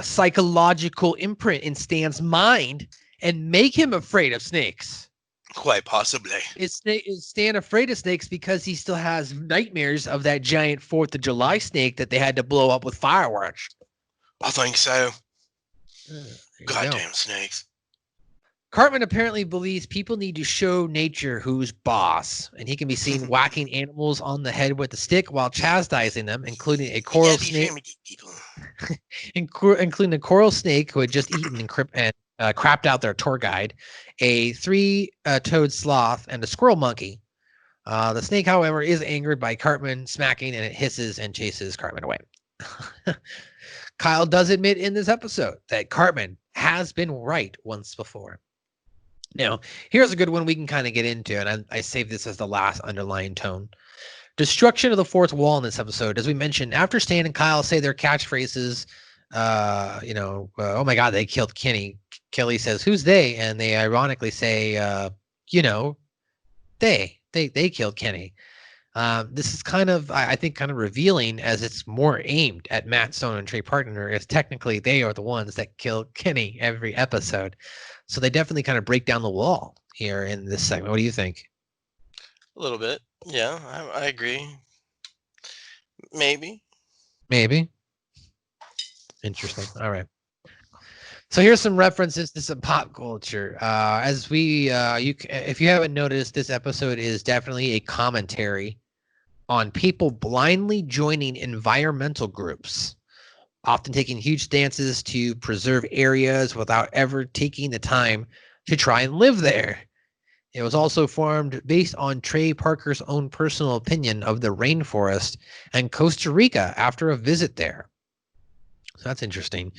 psychological imprint in Stan's mind and make him afraid of snakes? Quite possibly. Is Stan afraid of snakes because he still has nightmares of that giant 4th of July snake that they had to blow up with fireworks? I think so. Goddamn snakes. Cartman apparently believes people need to show nature who's boss, and he can be seen whacking animals on the head with a stick while chastising them, including a coral snake, including a coral snake who had just eaten and crapped out their tour guide, a 3-toed sloth, and a squirrel monkey. The snake, however, is angered by Cartman smacking, and it hisses and chases Cartman away. Kyle does admit in this episode that Cartman has been right once before. Now, here's a good one we can kind of get into, and I saved this as the last underlying tone. Destruction of the fourth wall in this episode. As we mentioned, after Stan and Kyle say their catchphrases, oh my God, they killed Kenny. Kelly says, who's they? And they ironically say, they killed Kenny. This is kind of, I think, kind of revealing, as it's more aimed at Matt Stone and Trey Partner, as technically they are the ones that kill Kenny every episode. So they definitely kind of break down the wall here in this segment. What do you think? A little bit. Yeah, I agree. Maybe. Maybe. Interesting. All right. So here's some references to some pop culture. As we, if you haven't noticed, this episode is definitely a commentary on people blindly joining environmental groups, often taking huge stances to preserve areas without ever taking the time to try and live there. It was also formed based on Trey Parker's own personal opinion of the rainforest and Costa Rica after a visit there. So that's interesting.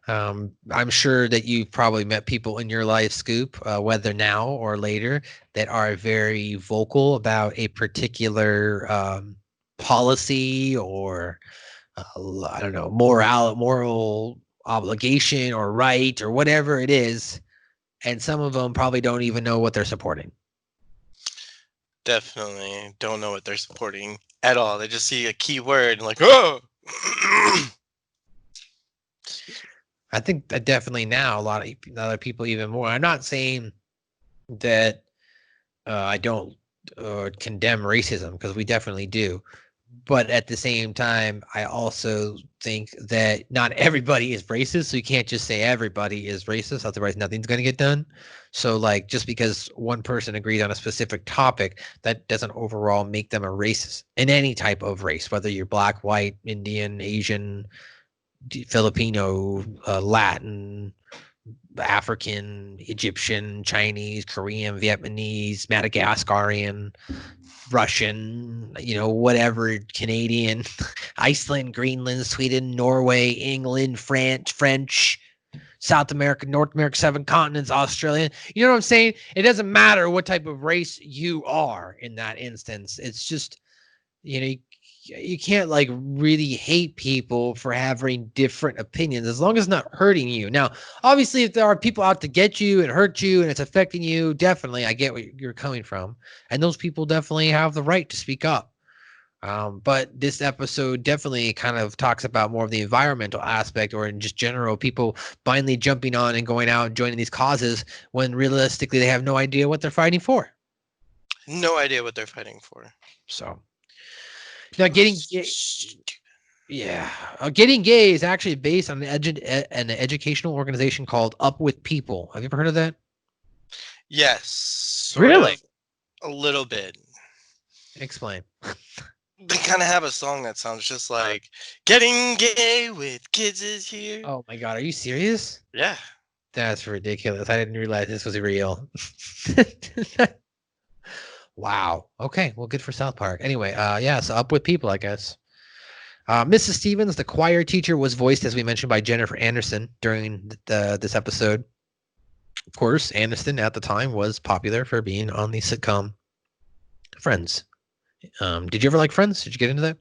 I'm sure that you've probably met people in your life, Scoop, whether now or later, that are very vocal about a particular policy or I don't know, moral obligation or right or whatever it is, and some of them probably don't even know what they're supporting. Definitely don't know what they're supporting at all. They just see a key word and like, oh. I think that definitely now a lot of people even more. I'm not saying that I don't condemn racism, because we definitely do. But at the same time, I also think that not everybody is racist. So you can't just say everybody is racist. Otherwise, nothing's going to get done. So, like, just because one person agreed on a specific topic, that doesn't overall make them a racist in any type of race, whether you're black, white, Indian, Asian, Filipino, Latin, African, Egyptian, Chinese, Korean, Vietnamese, Madagascarian, Russian, whatever, Canadian, Iceland, Greenland, Sweden, Norway, England, French, South America, North America, 7 continents, Australia. You know what I'm saying? It doesn't matter what type of race you are in that instance. It's just, you can't like really hate people for having different opinions as long as it's not hurting you. Now, obviously, if there are people out to get you and hurt you and it's affecting you, definitely, I get what you're coming from. And those people definitely have the right to speak up. But this episode definitely kind of talks about more of the environmental aspect, or in just general, people blindly jumping on and going out and joining these causes when realistically they have no idea what they're fighting for. No idea what they're fighting for. So now getting gay is actually based on an educational organization called Up With People. Have you ever heard of that? Yes. Really? A little bit. Explain. They kind of have a song that sounds just like "Getting Gay with Kids is Here." Oh my God, are you serious? Yeah. That's ridiculous. I didn't realize this was real. Wow. Okay. Well, good for South Park. Anyway, so Up With People, I guess. Mrs. Stevens, the choir teacher, was voiced, as we mentioned, by Jennifer Anniston during this episode. Of course, Aniston at the time was popular for being on the sitcom Friends. Did you ever like Friends? Did you get into that?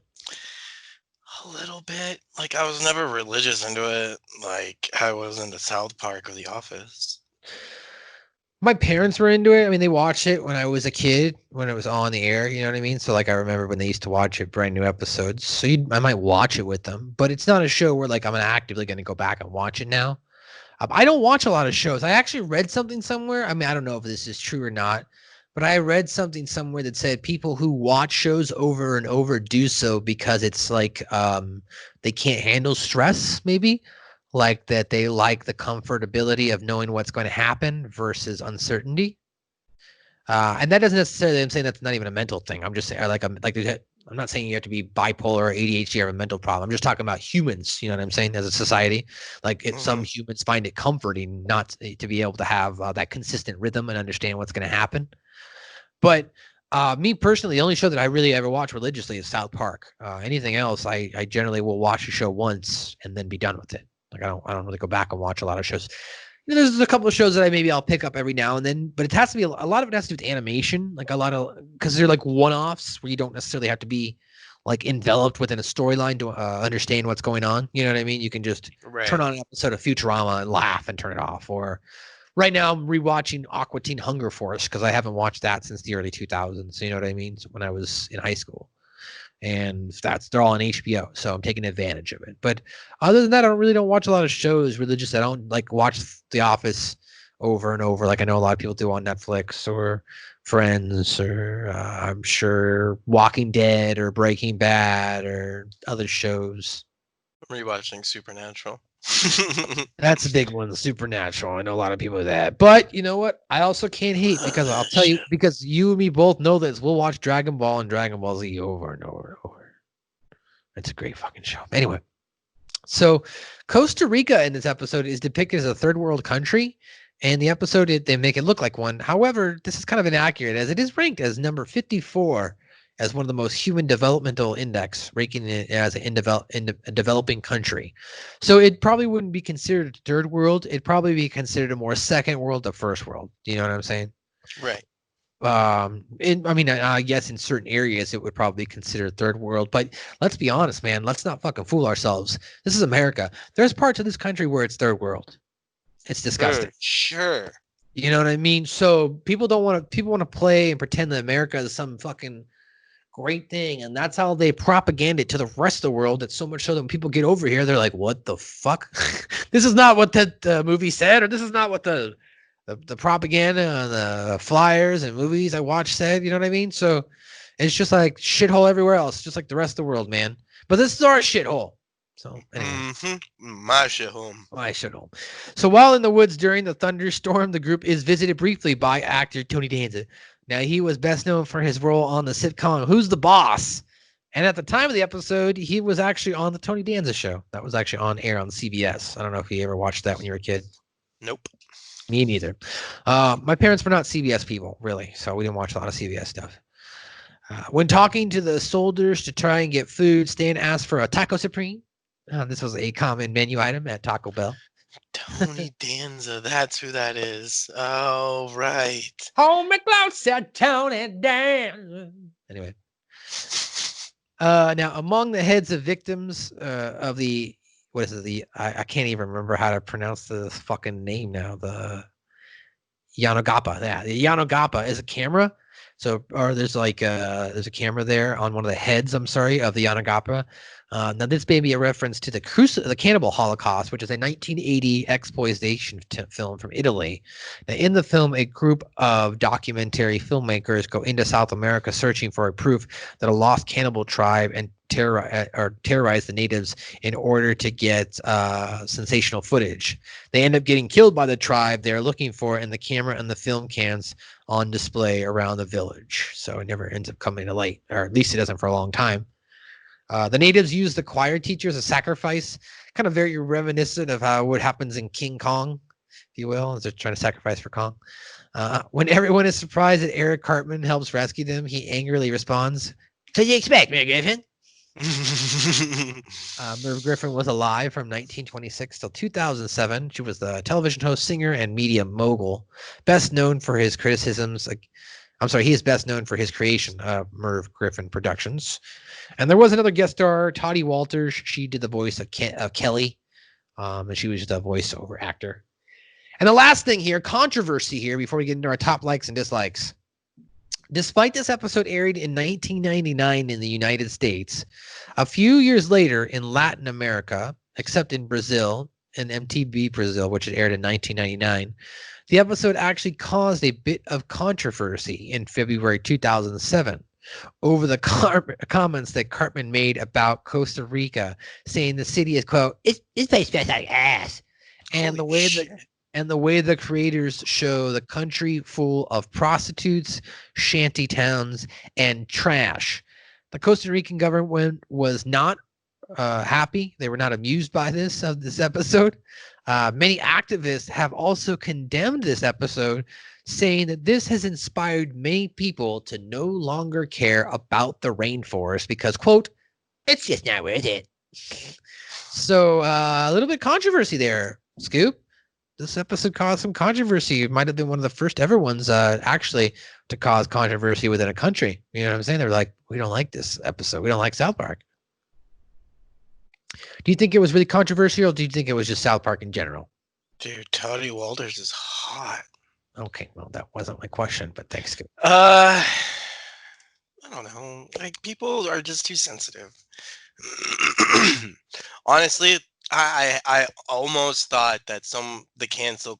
A little bit. Like, I was never religious into it like I was into South Park or The Office. My parents were into it. I mean, they watched it when I was a kid, when it was on the air, you know what I mean? So, like, I remember when they used to watch it, brand new episodes. So I might watch it with them, but it's not a show where, like, I'm actively going to go back and watch it now. I don't watch a lot of shows. I actually read something somewhere. I mean, I don't know if this is true or not, but I read something somewhere that said people who watch shows over and over do so because it's like they can't handle stress, maybe. Like that they like the comfortability of knowing what's going to happen versus uncertainty. And that doesn't necessarily, I'm saying that's not even a mental thing. I'm just saying, I'm not saying you have to be bipolar or ADHD or a mental problem. I'm just talking about humans, you know what I'm saying, as a society. Like some humans find it comforting not to be able to have that consistent rhythm and understand what's going to happen. But me personally, the only show that I really ever watch religiously is South Park. Anything else, I generally will watch a show once and then be done with it. Like I don't really go back and watch a lot of shows. There's a couple of shows that I'll pick up every now and then, but it has to be a lot of it has to do with animation, like a lot of, because they're like one-offs where you don't necessarily have to be like enveloped within a storyline to understand what's going on. You know what I mean? You can just turn on an episode of Futurama and laugh and turn it off. Or right now I'm rewatching Aqua Teen Hunger Force because I haven't watched that since the early 2000s. You know what I mean? So when I was in high school. And they're all on HBO, so I'm taking advantage of it. But other than that, I don't watch a lot of shows religious. I don't like watch The Office over and over like I know a lot of people do on Netflix or Friends, or I'm sure Walking Dead or Breaking Bad or other shows. I'm rewatching Supernatural. That's a big one, Supernatural. I know a lot of people do that. But you know what? I also can't hate because I'll tell you, because you and me both know this. We'll watch Dragon Ball and Dragon Ball Z over and over and over. It's a great fucking show. Anyway, so Costa Rica in this episode is depicted as a third world country. And the episode, they make it look like one. However, this is kind of inaccurate as it is ranked as number 54 as one of the most human developmental index, ranking it as a developing country. So it probably wouldn't be considered third world. It'd probably be considered a more second world to first world. Do you know what I'm saying? Right. Yes, in certain areas it would probably be considered third world, but let's be honest, man. Let's not fucking fool ourselves. This is America. There's parts of this country where it's third world. It's disgusting. Sure. You know what I mean? So people want to play and pretend that America is some fucking great thing, and that's how they propaganda it to the rest of the world. It's so much so that when people get over here, they're like, "What the fuck? This is not what that movie said, or this is not what the propaganda and the flyers and movies I watched said." You know what I mean? So it's just like shithole everywhere else, just like the rest of the world, man. But this is our shithole. So anyway. My shithole. My shithole. So while in the woods during the thunderstorm, the group is visited briefly by actor Tony Danza. Now, he was best known for his role on the sitcom Who's the Boss? And at the time of the episode, he was actually on the Tony Danza show. That was actually on air on CBS. I don't know if you ever watched that when you were a kid. Nope. Me neither. My parents were not CBS people, really, so we didn't watch a lot of CBS stuff. When talking to the soldiers to try and get food, Stan asked for a taco supreme. This was a common menu item at Taco Bell. Tony Danza, that's who that is. Oh, right. Hold me closer, Tony Danza. Anyway. Now, among the heads of victims of the, what is it? I can't even remember how to pronounce the fucking name now. The Yanagappa. Yeah, the Yanagappa is a camera. So, or there's a camera there on one of the heads, of the Yanagappa. Now, this may be a reference to the Cannibal Holocaust, which is a 1980 exploitation film from Italy. Now, in the film, a group of documentary filmmakers go into South America searching for a proof that a lost cannibal tribe and terrorize the natives in order to get sensational footage. They end up getting killed by the tribe they're looking for, and the camera and the film cans on display around the village. So it never ends up coming to light, or at least it doesn't for a long time. The natives use the choir teacher as a sacrifice, kind of very reminiscent of what happens in King Kong, if you will, as they're trying to sacrifice for Kong. When everyone is surprised that Eric Cartman helps rescue them, he angrily responds, "So you expect me, Griffin?" Merv Griffin was alive from 1926 till 2007. She was the television host, singer, and media mogul. Best known for his criticisms. He is best known for his creation of Merv Griffin Productions. And there was another guest star, Toddy Walters. She did the voice of Kelly, and she was just a voiceover actor. And the last thing here, controversy here, before we get into our top likes and dislikes. Despite this episode airing in 1999 in the United States, a few years later in Latin America, except in Brazil, in MTV Brazil, which it aired in 1999, the episode actually caused a bit of controversy in February 2007 over the comments that Cartman made about Costa Rica, saying the city is, quote, "This place smells like ass," and the way the creators show the country full of prostitutes, shanty towns, and trash. The Costa Rican government was not happy. They were not amused by this episode. Many activists have also condemned this episode, saying that this has inspired many people to no longer care about the rainforest because, quote, "It's just not worth it." So a little bit of controversy there, Scoop. This episode caused some controversy. It might have been one of the first ever ones actually to cause controversy within a country. You know what I'm saying? They're like, "We don't like this episode. We don't like South Park." Do you think it was really controversial, or do you think it was just South Park in general? Dude, Toddy Walters is hot. Okay, well, that wasn't my question, but thanks. I don't know. Like, people are just too sensitive. Honestly, I almost thought that the cancel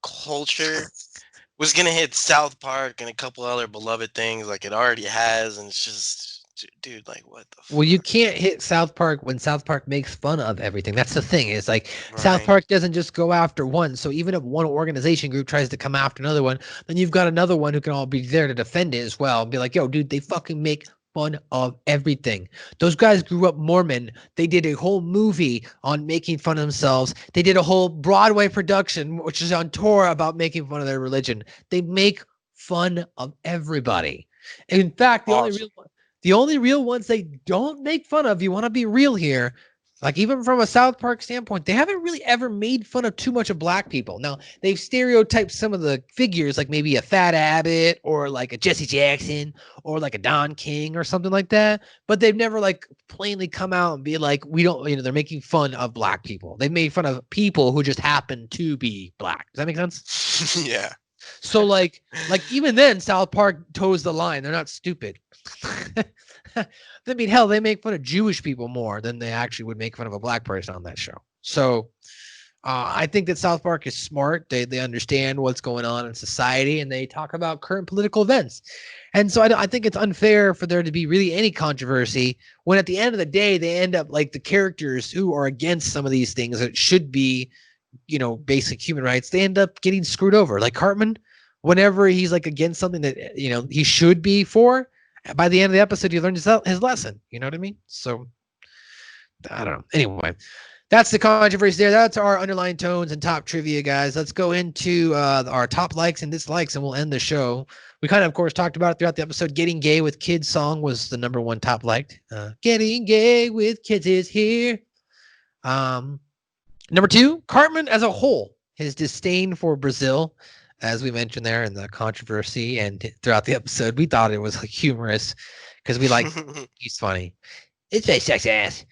culture was gonna hit South Park and a couple other beloved things like it already has, and it's just, dude, like what the Well, you fuck? can't hit South Park when South Park makes fun of everything. That's the thing. It's like South Right. Park doesn't just go after one. So even if one organization group tries to come after another one, then you've got another one who can all be there to defend it as well. And be like, yo, dude, they fucking make fun of everything. Those guys grew up Mormon. They did a whole movie on making fun of themselves. They did a whole Broadway production, which is on tour about making fun of their religion. They make fun of everybody. In fact, Awesome. the only real ones they don't make fun of, you want to be real here, like even from a South Park standpoint, they haven't really ever made fun of too much of black people. Now, they've stereotyped some of the figures, like maybe a Fat Abbott or like a Jesse Jackson or like a Don King or something like that. But they've never like plainly come out and be like, we don't, they're making fun of black people. They've made fun of people who just happen to be black. Does that make sense? Yeah. So like even then, South Park toes the line. They're not stupid. I mean, hell, they make fun of Jewish people more than they actually would make fun of a black person on that show. So I think that South Park is smart. They understand what's going on in society, and they talk about current political events. And so I think it's unfair for there to be really any controversy when at the end of the day, they end up like the characters who are against some of these things that should be, basic human rights, they end up getting screwed over. Like Cartman, whenever he's like against something that, he should be for, by the end of the episode, he learned his lesson. You know what I mean? So I don't know. Anyway, that's the controversy there. That's our underlying tones and top trivia, guys. Let's go into our top likes and dislikes, and we'll end the show. We kind of course, talked about it throughout the episode. Getting Gay with Kids song was the number one top liked. Getting Gay with Kids is here. Number two, Cartman as a whole, his disdain for Brazil, as we mentioned there in the controversy and throughout the episode, we thought it was like humorous because we like he's funny. It's a sex ass.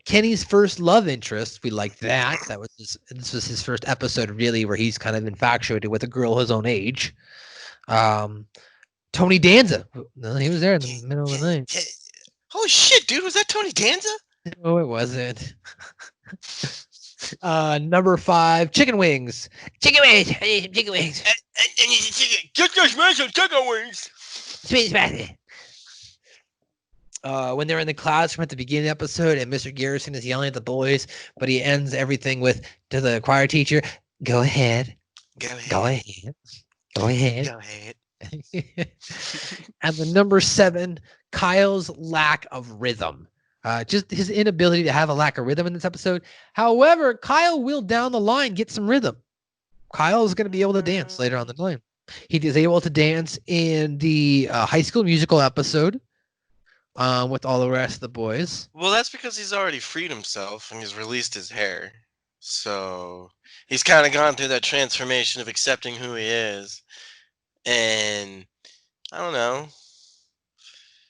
Kenny's first love interest, we like that. This was his first episode really where he's kind of infatuated with a girl his own age. Tony Danza, he was there in the middle of the night. Holy shit, dude, was that Tony Danza? No, it wasn't. Number 5, chicken wings. Chicken wings. I need some chicken wings. I need some chicken. Just some chicken wings. Sweet spicy. When they're in the classroom at the beginning of the episode and Mr. Garrison is yelling at the boys, but he ends everything with, to the choir teacher, go ahead. Go ahead. Go ahead. Go ahead. Go ahead. And the number 7, Kyle's lack of rhythm. Just his inability to have a lack of rhythm in this episode. However, Kyle will down the line get some rhythm. Kyle is going to be able to dance later on the line. He is able to dance in the High School Musical episode with all the rest of the boys. Well, that's because he's already freed himself and he's released his hair. So he's kind of gone through that transformation of accepting who he is. And I don't know.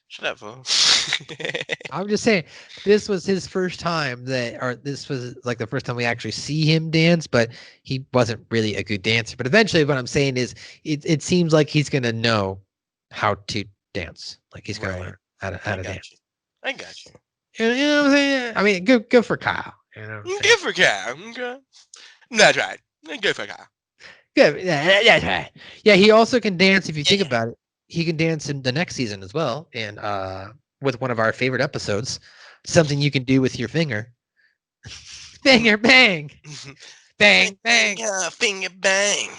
Shut up, fool. I'm just saying, this was his first time this was like the first time we actually see him dance, but he wasn't really a good dancer. But eventually what I'm saying is it seems like he's going to know how to dance. Like he's going to learn how to dance. I got you. You know what I'm saying? I mean, good for Kyle. Good for Kyle. Okay. That's right. Good for Kyle. Good. Yeah, that's right. Yeah, he also can dance if you think about it. He can dance in the next season as well, and with one of our favorite episodes, something you can do with your finger. Finger bang, bang bang, finger bang,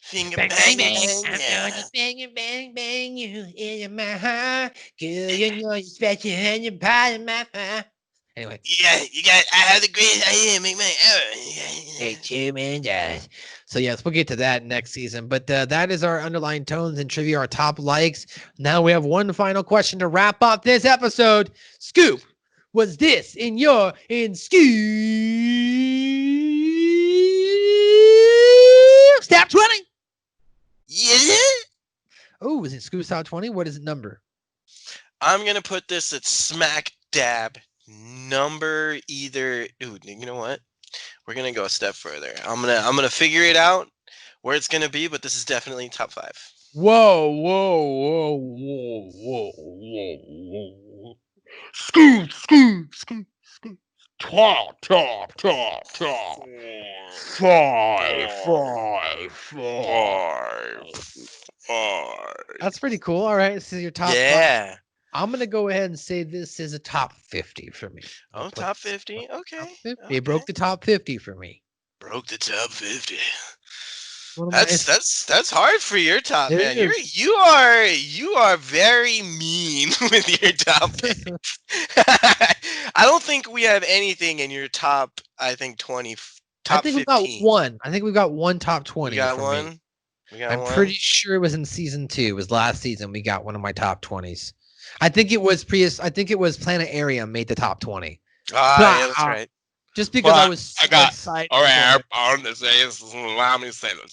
finger bang bang. I'm gonna finger bang bang you in my heart, girl. You know you're special and you're part of my fire. Anyway. Yeah, I have the greatest idea to make money ever. Hey, $2 million. So yes, we'll get to that next season. But that is our underlying tones and trivia, our top likes. Now we have one final question to wrap up this episode. Scoop, was this in Scoop Stop 20? Yeah. Oh, is it Scoop Stop 20? What is it number? I'm gonna put this at smack dab number either. Ooh, you know what? We're gonna go a step further. I'm gonna figure it out where it's gonna be, but this is definitely top 5. Whoa. Scoop. Top. Five. That's pretty cool. All right, this is your top 5. Yeah. I'm gonna go ahead and say this is a top 50 for me. Oh, top 50. Okay. Top 50. Okay. It broke the top 50 for me. Broke the top 50. One of my- That's hard for your top, It man. is. You are very mean with your top pick. I don't think we have anything in your top. I think 20, top I think 15. we've got one. I think we've got one top 20. We got for one. Me. We got I'm one. pretty sure it was in season 2. It was last season. We got one of my top 20s. I think it was Prius. I think it was Planetarium made the top 20. Yeah, that's right. Just because I was so excited. All right, I want to say this. Allow me to say this.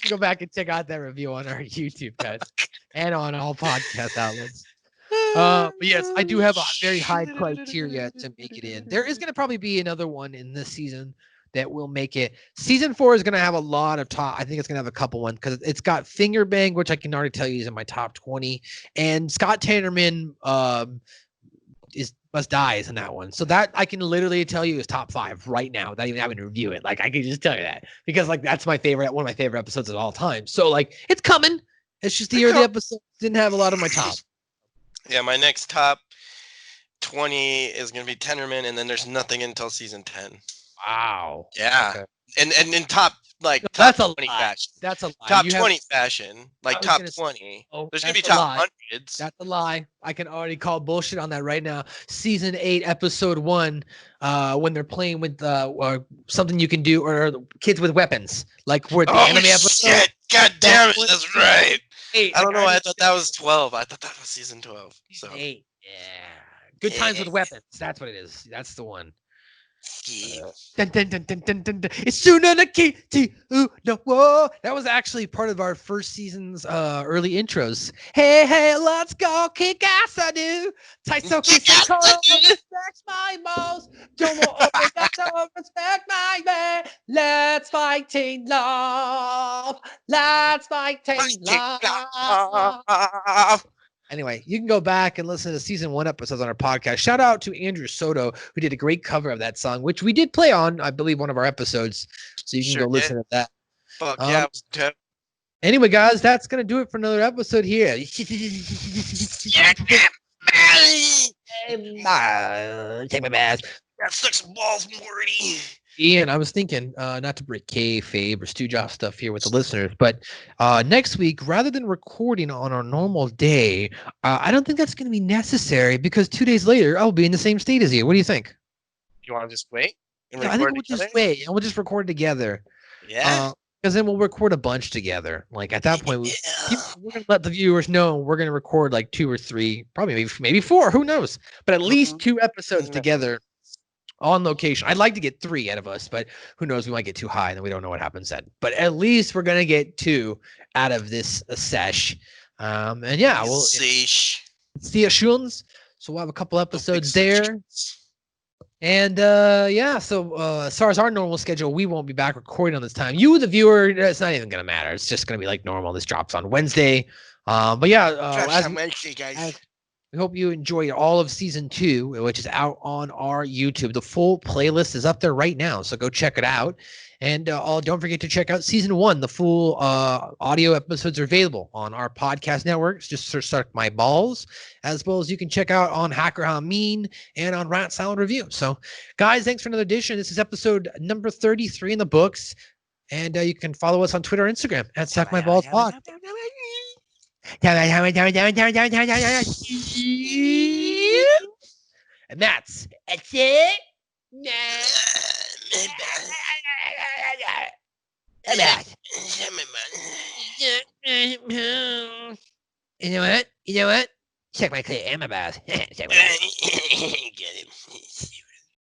Go back and check out that review on our YouTube, guys, and on all podcast outlets. But yes, I do have a very high criteria to make it in. There is going to probably be another one in this season that will make it. Season 4 is going to have a lot of top. I think it's going to have a couple ones because it's got Finger Bang, which I can already tell you is in my top 20, and Scott Tannerman Must Die is in that one. So that I can literally tell you is top 5 right now without even having to review it. Like I can just tell you that because like that's my favorite, one of my favorite episodes of all time. So like it's coming. It's just the year the episode didn't have a lot of my top. Yeah, my next top 20 is gonna be Tenderman, and then there's nothing until season 10. Wow. Yeah. Okay. And in top top that's a 20 lie. fashion. That's a lie. Top You 20 have, fashion. Like was top gonna 20. Oh, There's gonna be that's a top lie. hundreds. That's a lie. I can already call bullshit on that right now. Season 8, episode 1, when they're playing with something you can do, or kids with weapons, like where the anime episode. Shit. God damn it, that's right. 8, I don't know. I already thought that was 12. I thought that was season 12. So 8. Yeah. Good times with weapons. That's what it is. That's the one. Dun, dun, dun, dun, dun, dun, dun. It's sooner than no. Whoa. That was actually part of our first season's early intros. Hey, let's go kick ass, I do. Respect my boss. Don't respect my man. Let's fight in love. Let's fight in love. Anyway, you can go back and listen to season 1 episodes on our podcast. Shout out to Andrew Soto, who did a great cover of that song, which we did play on, I believe, one of our episodes. So you can go listen to that. Fuck yeah. Anyway, guys, that's going to do it for another episode here. Take my bath. Got suck some balls, Morty. Ian, I was thinking, not to break kayfabe or stooge off stuff here with the listeners, but next week, rather than recording on our normal day, I don't think that's going to be necessary because 2 days later, I'll be in the same state as you. What do you think? You want to just wait? Yeah, I think we'll just wait and we'll just record together. Yeah. Because then we'll record a bunch together. Like at that point, we're going to let the viewers know we're going to record like 2 or 3, probably maybe 4. Who knows? But at least 2 episodes together. On location. I'd like to get 3 out of us, but who knows? We might get too high and then we don't know what happens then. But at least we're going to get 2 out of this sesh. And yeah, we'll see you soon. So we'll have a couple episodes there. And yeah, so as far as our normal schedule, we won't be back recording on this time. You, the viewer, it's not even going to matter. It's just going to be like normal. This drops on Wednesday. But yeah, Wednesday, guys. We hope you enjoyed all of season 2, which is out on our YouTube. The full playlist is up there right now, so go check it out. And don't forget to check out season 1. The full audio episodes are available on our podcast networks. Just search Suck My Balls, as well as you can check out on Hacker How Mean and on Rat Salad Review. So, guys, thanks for another edition. This is episode number 33 in the books. And you can follow us on Twitter and Instagram at Suck My Balls Pod. And that's it. You know what? Check my clit and my bath. Check my bath.